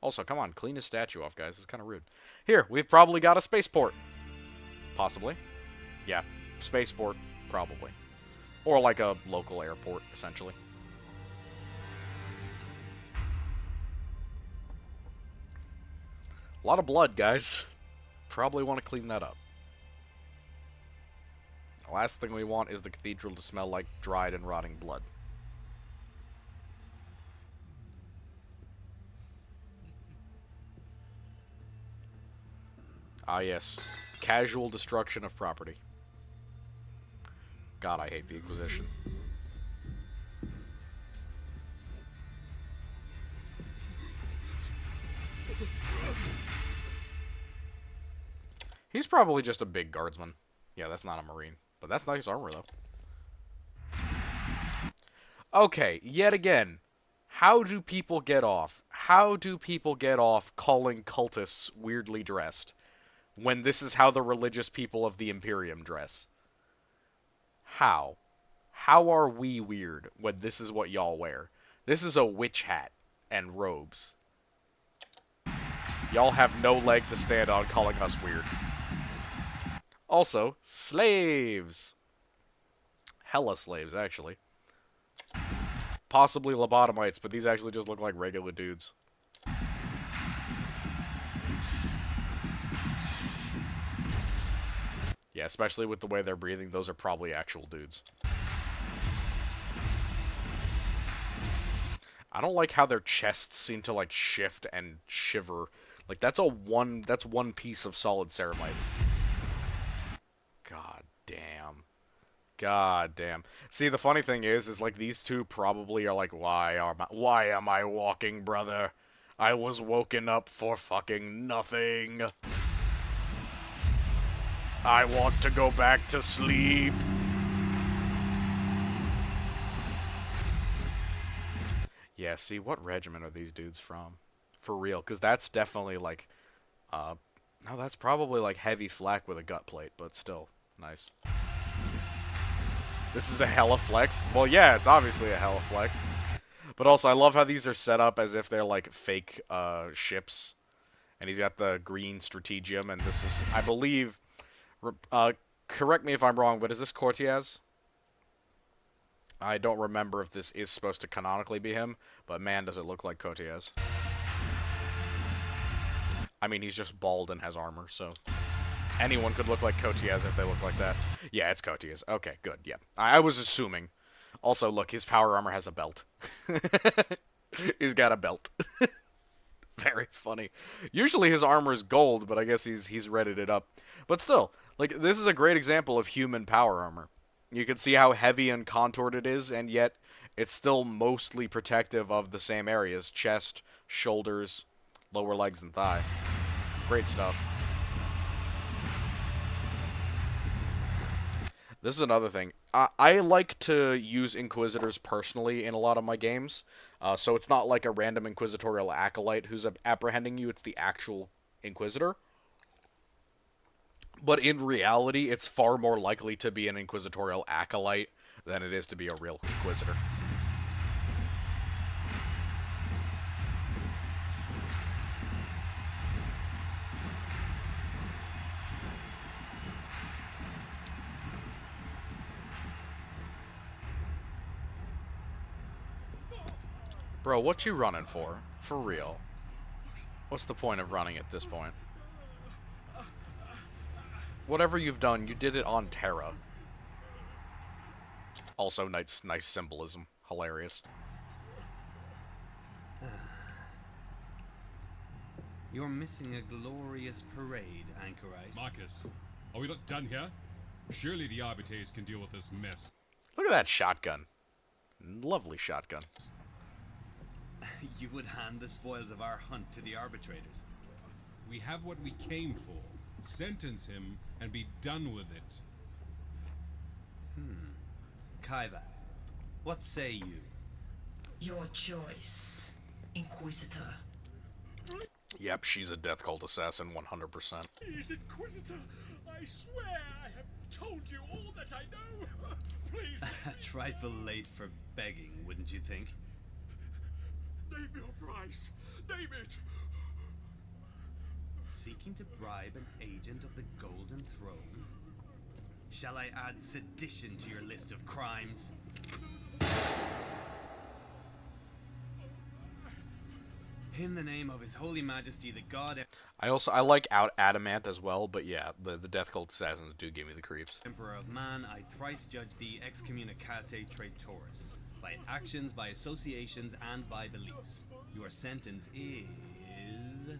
Also, come on, clean his statue off, guys. It's kind of rude. Here, we've probably got a spaceport. Possibly. Yeah, spaceport, probably. Or like a local airport, essentially. A lot of blood, guys. Probably want to clean that up. The last thing we want is the cathedral to smell like dried and rotting blood. Ah, yes. Casual destruction of property. God, I hate the Inquisition. He's probably just a big guardsman. Yeah, that's not a marine. But that's nice armor, though. Okay, yet again. How do people get off? How do people get off calling cultists weirdly dressed? When this is how the religious people of the Imperium dress. How? How are we weird when this is what y'all wear? This is a witch hat and robes. Y'all have no leg to stand on calling us weird. Also, slaves. Hella slaves, actually. Possibly lobotomites, but these actually just look like regular dudes. Yeah, especially with the way they're breathing, those are probably actual dudes. I don't like how their chests seem to, like, shift and shiver. Like, that's one piece of solid ceramite. God damn. God damn. See, the funny thing is like, these two probably are like, why am I walking, brother? I was woken up for fucking nothing. I want to go back to sleep. Yeah, see, what regiment are these dudes from? For real, because that's definitely like, no, that's probably like heavy flak with a gut plate, but still, nice. This is a hella flex? Well, yeah, it's obviously a hella flex. But also, I love how these are set up as if they're like fake ships. And he's got the green Strategium, and this is, I believe, correct me if I'm wrong, but is this Cortez? I don't remember if this is supposed to canonically be him, but man, does it look like Cortez. I mean, he's just bald and has armor, so anyone could look like Cortez if they look like that. Yeah, it's Cortez. Okay, good, yeah. I was assuming. Also, look, his power armor has a belt. He's got a belt. Very funny. Usually his armor is gold, but I guess he's redded it up. But still, like, this is a great example of human power armor. You can see how heavy and contoured it is, and yet it's still mostly protective of the same areas: chest, shoulders, lower legs, and thigh. Great stuff. This is another thing. I like to use Inquisitors personally in a lot of my games, so it's not like a random Inquisitorial Acolyte who's apprehending you, it's the actual Inquisitor. But in reality, it's far more likely to be an Inquisitorial Acolyte than it is to be a real Inquisitor. Bro, what you running for? For real. What's the point of running at this point? Whatever you've done, you did it on Terra. Also, nice symbolism. Hilarious. You're missing a glorious parade, Anchorite. Marcus, are we not done here? Surely the arbiters can deal with this mess. Look at that shotgun. Lovely shotgun. You would hand the spoils of our hunt to the arbitrators. We have what we came for. Sentence him and be done with it. Kaiva, what say you? Your choice, Inquisitor. Yep, she's a Death Cult assassin 100%. He's Inquisitor. I swear I have told you all that I know. Please, A trifle late for begging, wouldn't you think? name your price. Name it. Seeking to bribe an agent of the Golden Throne? Shall I add sedition to your list of crimes? In the name of His Holy Majesty, the God I like Adamant as well, but yeah, the Death Cult assassins do give me the creeps. Emperor of Man, I thrice judge thee excommunicate traitoris, by actions, by associations, and by beliefs. Your sentence is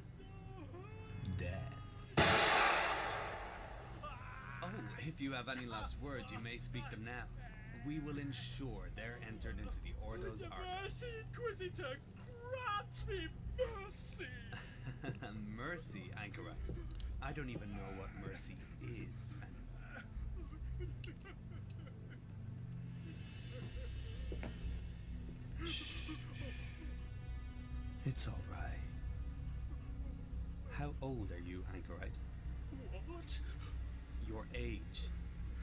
death. Oh, if you have any last words, you may speak them now. We will ensure they're entered into the Ordo's archives. Mercy, Inquisitor. Grant me mercy. Mercy, Anchorite. I don't even know what mercy is. Shh. It's all right. How old are you, Anchorite? What? Your age.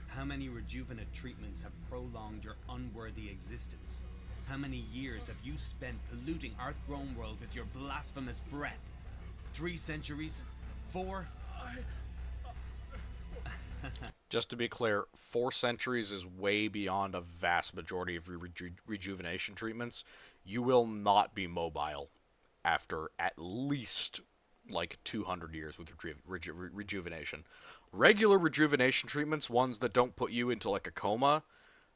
How many rejuvenate treatments have prolonged your unworthy existence? How many years have you spent polluting our throne world with your blasphemous breath? 3 centuries? 4? Just to be clear, 4 centuries is way beyond a vast majority of rejuvenation treatments. You will not be mobile after at least like 200 years with rejuvenation. Regular rejuvenation treatments, ones that don't put you into like a coma,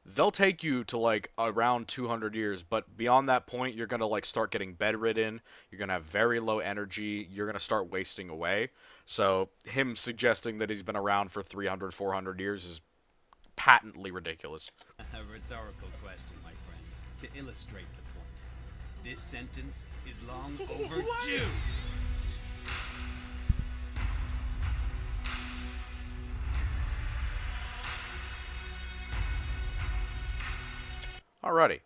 they'll take you to like around 200 years, but beyond that point, you're going to like start getting bedridden, you're going to have very low energy, you're going to start wasting away. So him suggesting that he's been around for 300, 400 years is patently ridiculous. A rhetorical question, my friend, to illustrate the point. This sentence is long overdue. Alrighty.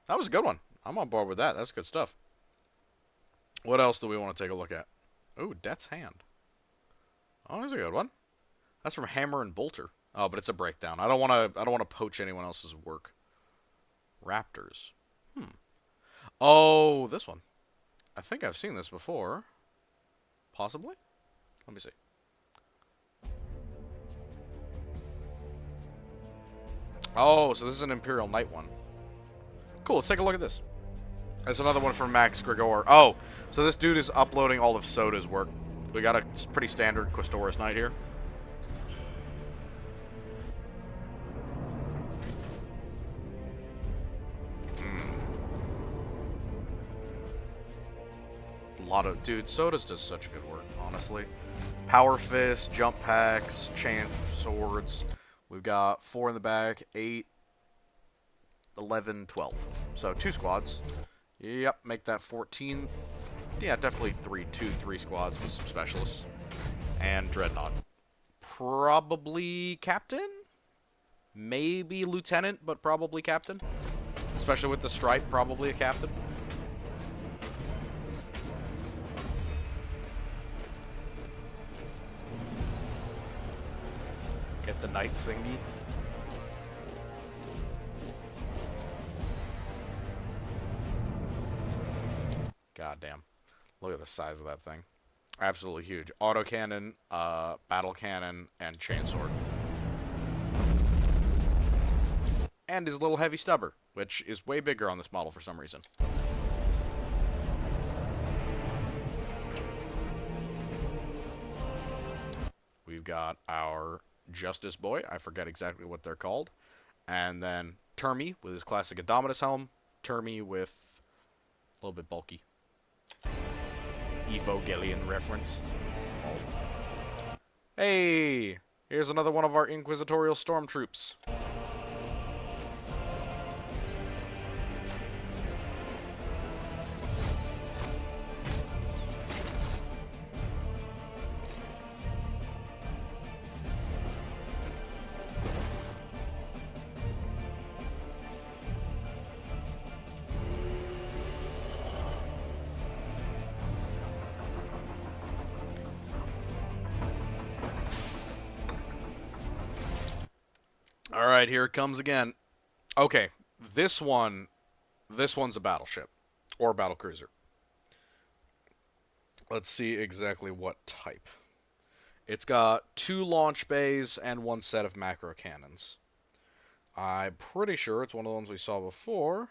That was a good one. I'm on board with that. That's good stuff. What else do we want to take a look at? Ooh, Death's Hand. Oh, that's a good one. That's from Hammer and Bolter. Oh, but it's a breakdown. I don't want to poach anyone else's work. Raptors. Oh, this one. I think I've seen this before. Possibly? Let me see. Oh, so this is an Imperial Knight one. Cool, let's take a look at this. That's another one from Max Grigor. Oh, so this dude is uploading all of Soda's work. We got a pretty standard Questoris Knight here. Dude, Soda's does such good work, honestly. Power Fist, Jump Packs, Chain Swords. We've got 4 in the back, 8, 11, 12. So 2 squads. Yep, make that 14. Yeah, definitely 3 squads with some specialists. And Dreadnought. Probably Captain? Maybe Lieutenant, but probably Captain. Especially with the stripe, probably a Captain. Get the Knight Singy. God damn. Look at the size of that thing. Absolutely huge. Autocannon, battle cannon, and chainsword. And his little heavy stubber, which is way bigger on this model for some reason. We've got our Justice Boy. I forget exactly what they're called. And then Termi with his classic Indomitus helm. Termi with a little bit bulky. Evangelion reference. Hey! Here's another one of our Inquisitorial Stormtroops. Alright, here it comes again. Okay, this one's a battleship. Or battlecruiser. Let's see exactly what type. It's got 2 launch bays and 1 set of macro cannons. I'm pretty sure it's one of the ones we saw before.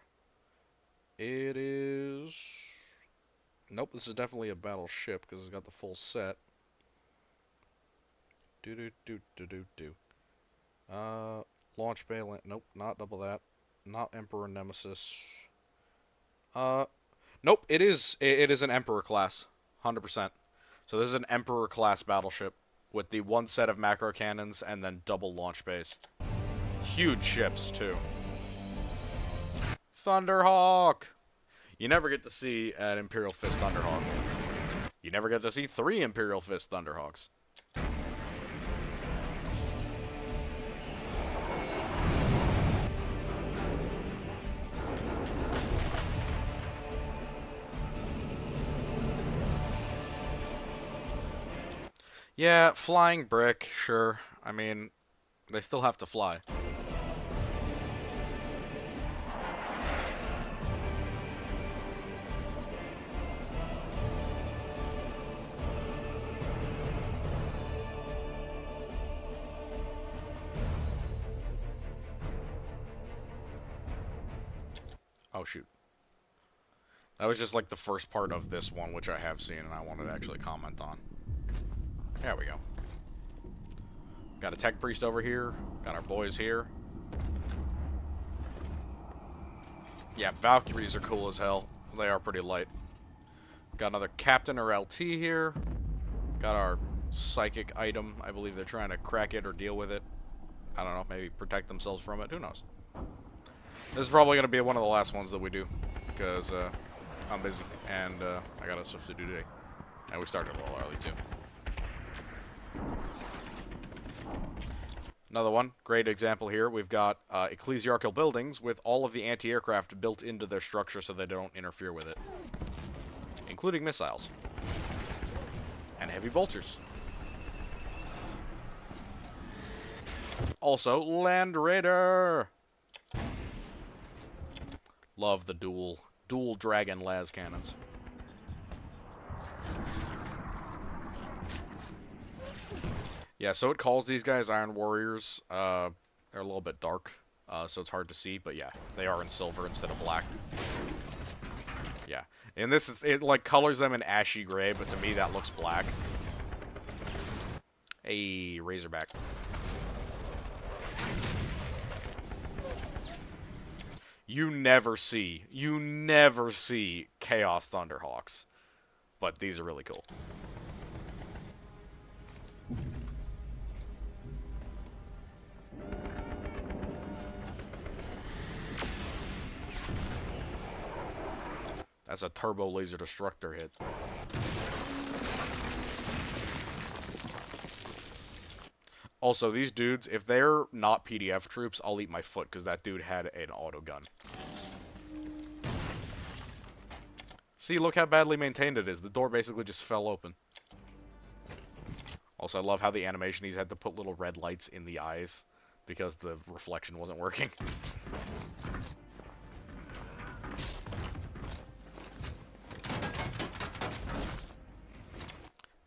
It is... Nope, this is definitely a battleship because it's got the full set. Launch bay, nope, not double that. Not Emperor Nemesis. Nope, it is an Emperor class, 100%. So this is an Emperor class battleship with the 1 set of macro cannons and then double launch bays. Huge ships too. Thunderhawk. You never get to see an Imperial Fist Thunderhawk. You never get to see 3 Imperial Fist Thunderhawks. Yeah, flying brick, sure. I mean, they still have to fly. Oh, shoot. That was just like the first part of this one, which I have seen and I wanted to actually comment on. There we go. Got a Tech Priest over here. Got our boys here. Yeah, Valkyries are cool as hell. They are pretty light. Got another Captain or LT here. Got our Psychic item. I believe they're trying to crack it or deal with it. I don't know, maybe protect themselves from it. Who knows? This is probably going to be one of the last ones that we do. Because I'm busy and I got stuff to do today. And we started a little early too. Another one, great example here. We've got ecclesiarchal buildings with all of the anti-aircraft built into their structure so they don't interfere with it, including missiles and heavy bolters. Also, Land Raider. Love the dual dragon las cannons. Yeah, so it calls these guys Iron Warriors. They're a little bit dark, so it's hard to see, but yeah, they are in silver instead of black. Yeah, and it like colors them in ashy gray, but to me that looks black. A Razorback. You never see Chaos Thunderhawks, but these are really cool. That's a turbo laser destructor hit. Also, these dudes, if they're not PDF troops, I'll eat my foot, because that dude had an autogun. See, look how badly maintained it is. The door basically just fell open. Also, I love how the animation, he's had to put little red lights in the eyes, because the reflection wasn't working.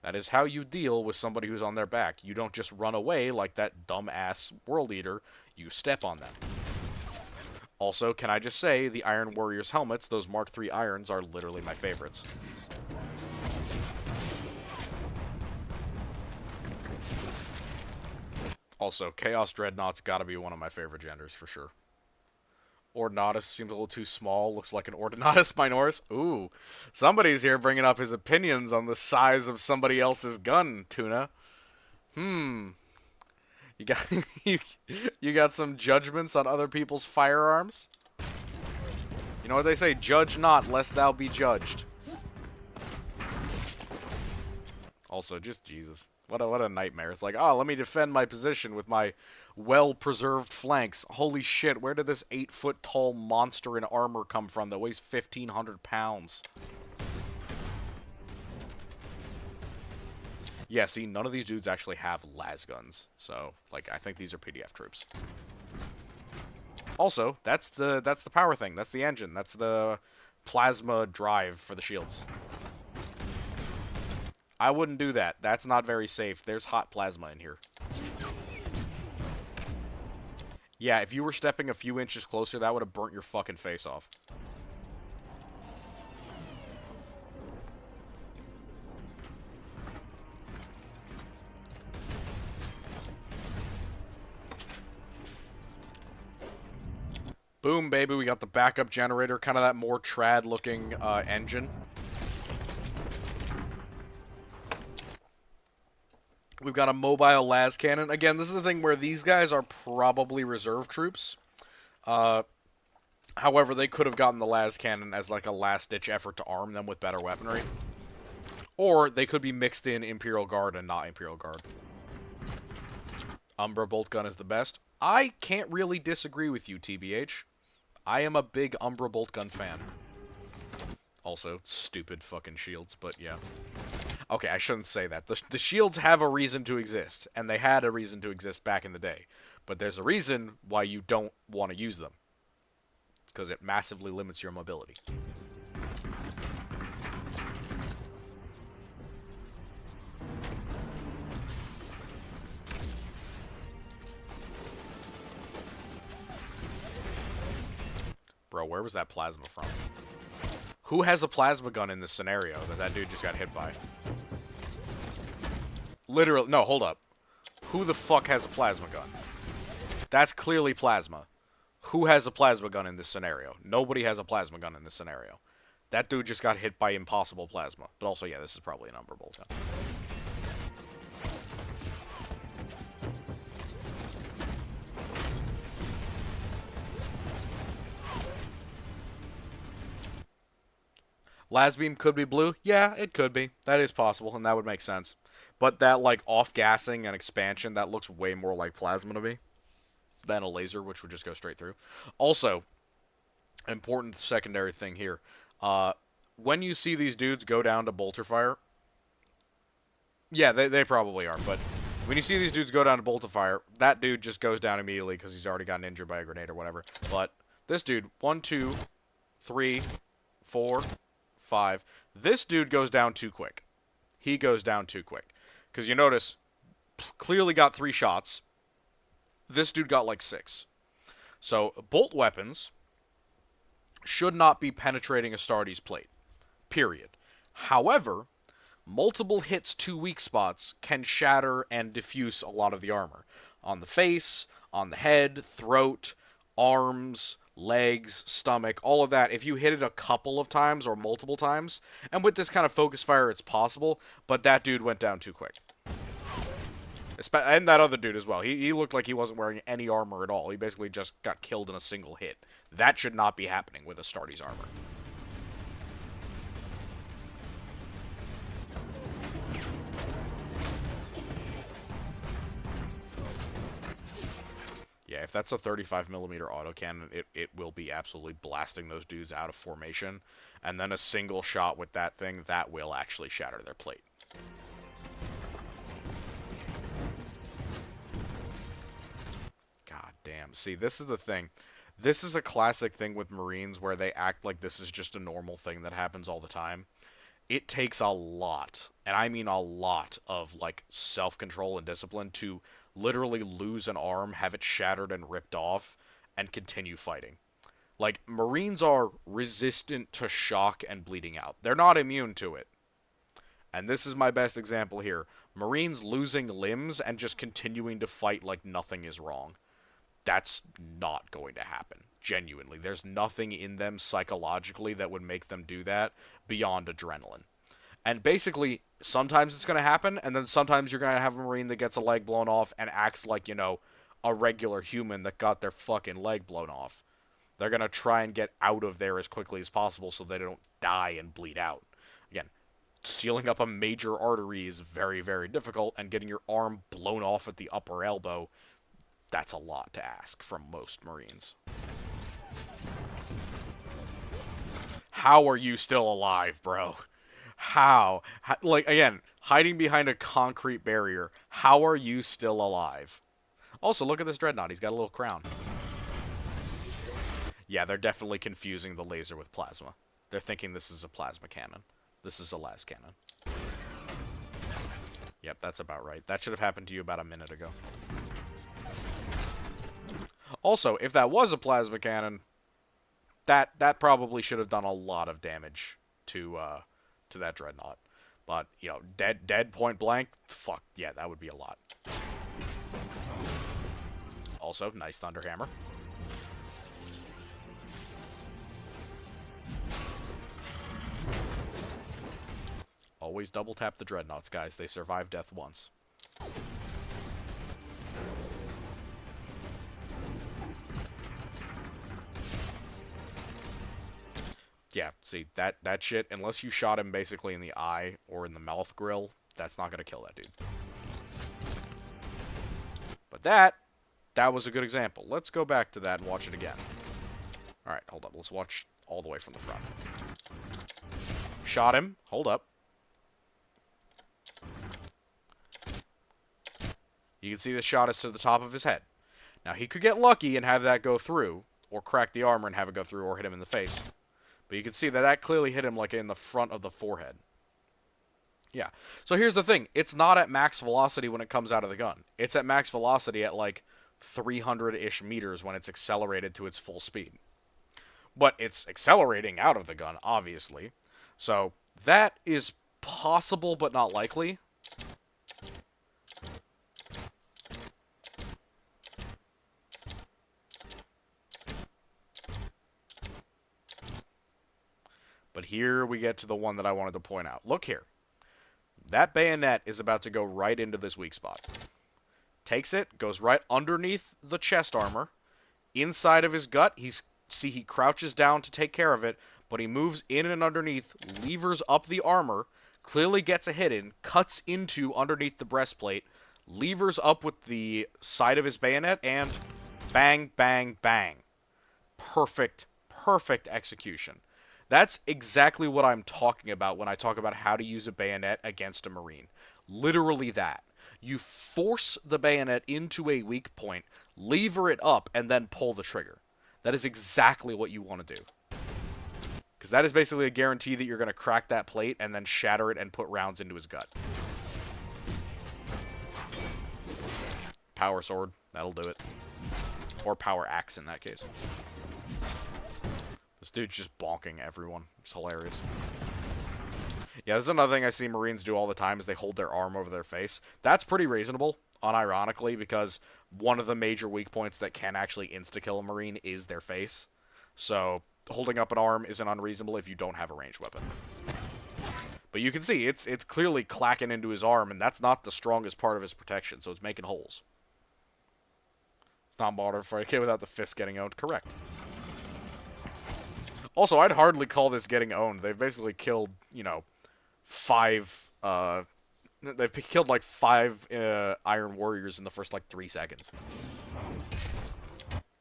That is how you deal with somebody who's on their back. You don't just run away like that dumbass World Eater. You step on them. Also, can I just say, the Iron Warriors helmets, those Mark III irons, are literally my favorites. Also, Chaos Dreadnought's gotta be one of my favorite genders, for sure. Ordinatus seems a little too small. Looks like an Ordinatus Minoris. Ooh. Somebody's here bringing up his opinions on the size of somebody else's gun, Tuna. You got you got some judgments on other people's firearms? You know what they say? Judge not, lest thou be judged. Also, just Jesus. What a nightmare. It's like, oh, let me defend my position with my well-preserved flanks. Holy shit, where did this 8-foot-tall monster in armor come from that weighs 1,500 pounds? Yeah, see, none of these dudes actually have las guns. So, like, I think these are PDF troops. Also, that's the power thing. That's the engine. That's the plasma drive for the shields. I wouldn't do that. That's not very safe. There's hot plasma in here. Yeah, if you were stepping a few inches closer, that would have burnt your fucking face off. Boom, baby, we got the backup generator, kind of that more trad-looking engine. We've got a mobile las cannon. Again, this is the thing where these guys are probably reserve troops. However, they could have gotten the las cannon as like a last-ditch effort to arm them with better weaponry. Or they could be mixed in Imperial Guard and not Imperial Guard. Umbra bolt gun is the best. I can't really disagree with you, TBH. I am a big Umbra bolt gun fan. Also, stupid fucking shields, but yeah. Okay, I shouldn't say that. The shields have a reason to exist, and they had a reason to exist back in the day. But there's a reason why you don't want to use them. Because it massively limits your mobility. Bro, where was that plasma from? Who has a plasma gun in this scenario that dude just got hit by? Literally, no, hold up. Who the fuck has a plasma gun? That's clearly plasma. Who has a plasma gun in this scenario? Nobody has a plasma gun in this scenario. That dude just got hit by impossible plasma. But also, yeah, this is probably an Umbra bolt gun. Lasbeam could be blue? Yeah, it could be. That is possible, and that would make sense. But that, like, off-gassing and expansion, that looks way more like plasma to me than a laser, which would just go straight through. Also, important secondary thing here. When you see these dudes go down to bolter fire, yeah, they probably are, but when you see these dudes go down to bolter fire, that dude just goes down immediately because he's already gotten injured by a grenade or whatever. But this dude, 1, 2, 3, 4, 5. This dude goes down too quick. He goes down too quick. Because you notice, clearly got 3 shots. This dude got like 6. So, bolt weapons should not be penetrating Astartes' plate. Period. However, multiple hits to weak spots can shatter and diffuse a lot of the armor. On the face, on the head, throat, arms, legs, stomach, all of that. If you hit it a couple of times or multiple times, and with this kind of focus fire it's possible, but that dude went down too quick. And that other dude as well. He looked like he wasn't wearing any armor at all. He basically just got killed in a single hit. That should not be happening with Astartes' armor. Yeah, if that's a 35mm autocannon, it will be absolutely blasting those dudes out of formation. And then a single shot with that thing, that will actually shatter their plate. God damn. See, this is the thing. This is a classic thing with Marines where they act like this is just a normal thing that happens all the time. It takes a lot, and I mean a lot, of like self-control and discipline to literally lose an arm, have it shattered and ripped off, and continue fighting. Like, Marines are resistant to shock and bleeding out. They're not immune to it. And this is my best example here. Marines losing limbs and just continuing to fight like nothing is wrong. That's not going to happen. Genuinely. There's nothing in them psychologically that would make them do that beyond adrenaline. And basically, sometimes it's going to happen, and then sometimes you're going to have a Marine that gets a leg blown off and acts like, you know, a regular human that got their fucking leg blown off. They're going to try and get out of there as quickly as possible so they don't die and bleed out. Again, sealing up a major artery is very, very difficult, and getting your arm blown off at the upper elbow, that's a lot to ask from most Marines. How are you still alive, bro? How? Like, again, hiding behind a concrete barrier. How are you still alive? Also, look at this Dreadnought. He's got a little crown. Yeah, they're definitely confusing the laser with plasma. They're thinking this is a plasma cannon. This is a las cannon. Yep, that's about right. That should have happened to you about a minute ago. Also, if that was a plasma cannon, that probably should have done a lot of damage to that Dreadnought. But, you know, dead point blank, fuck, yeah, that would be a lot. Also, nice Thunderhammer. Always double tap the Dreadnoughts, guys. They survive death once. Yeah, see, that shit, unless you shot him basically in the eye or in the mouth grill, that's not going to kill that dude. But that was a good example. Let's go back to that and watch it again. Alright, hold up. Let's watch all the way from the front. Shot him. Hold up. You can see the shot is to the top of his head. Now, he could get lucky and have that go through, or crack the armor and have it go through, or hit him in the face. But you can see that clearly hit him like in the front of the forehead. Yeah. So here's the thing. It's not at max velocity when it comes out of the gun. It's at max velocity at like 300-ish meters when it's accelerated to its full speed. But it's accelerating out of the gun, obviously. So that is possible but not likely. But here we get to the one that I wanted to point out. Look here. That bayonet is about to go right into this weak spot. Takes it, goes right underneath the chest armor, inside of his gut. He crouches down to take care of it, but he moves in and underneath, levers up the armor, clearly gets a hit in, cuts into underneath the breastplate, levers up with the side of his bayonet, and bang, bang, bang. Perfect, perfect execution. That's exactly what I'm talking about when I talk about how to use a bayonet against a Marine. Literally that. You force the bayonet into a weak point, lever it up, and then pull the trigger. That is exactly what you want to do. Because that is basically a guarantee that you're going to crack that plate and then shatter it and put rounds into his gut. Power sword, that'll do it. Or power axe in that case. This dude's just bonking everyone. It's hilarious. Yeah, this is another thing I see Marines do all the time is they hold their arm over their face. That's pretty reasonable, unironically, because one of the major weak points that can actually insta-kill a Marine is their face. So, holding up an arm isn't unreasonable if you don't have a ranged weapon. But you can see, it's clearly clacking into his arm, and that's not the strongest part of his protection, so it's making holes. It's not modern for a kid without the fist getting owned. Correct. Also, I'd hardly call this getting owned. They've basically killed, you know, they've killed like 5 Iron Warriors in the first like 3 seconds.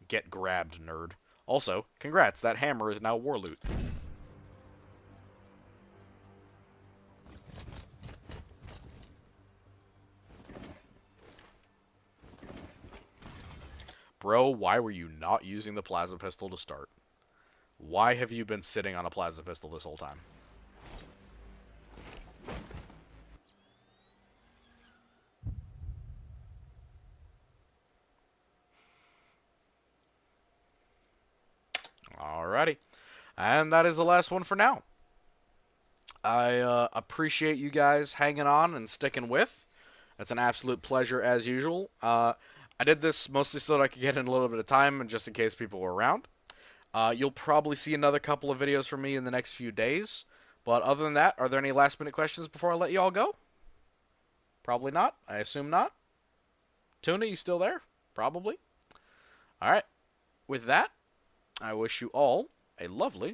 Get grabbed, nerd. Also, congrats, that hammer is now war loot. Bro, why were you not using the plasma pistol to start? Why have you been sitting on a plasma pistol this whole time? Alrighty. And that is the last one for now. I appreciate you guys hanging on and sticking with. It's an absolute pleasure as usual. I did this mostly so that I could get in a little bit of time and just in case people were around. You'll probably see another couple of videos from me in the next few days. But other than that, are there any last minute questions before I let you all go? Probably not. I assume not. Tuna, you still there? Probably. Alright. With that, I wish you all a lovely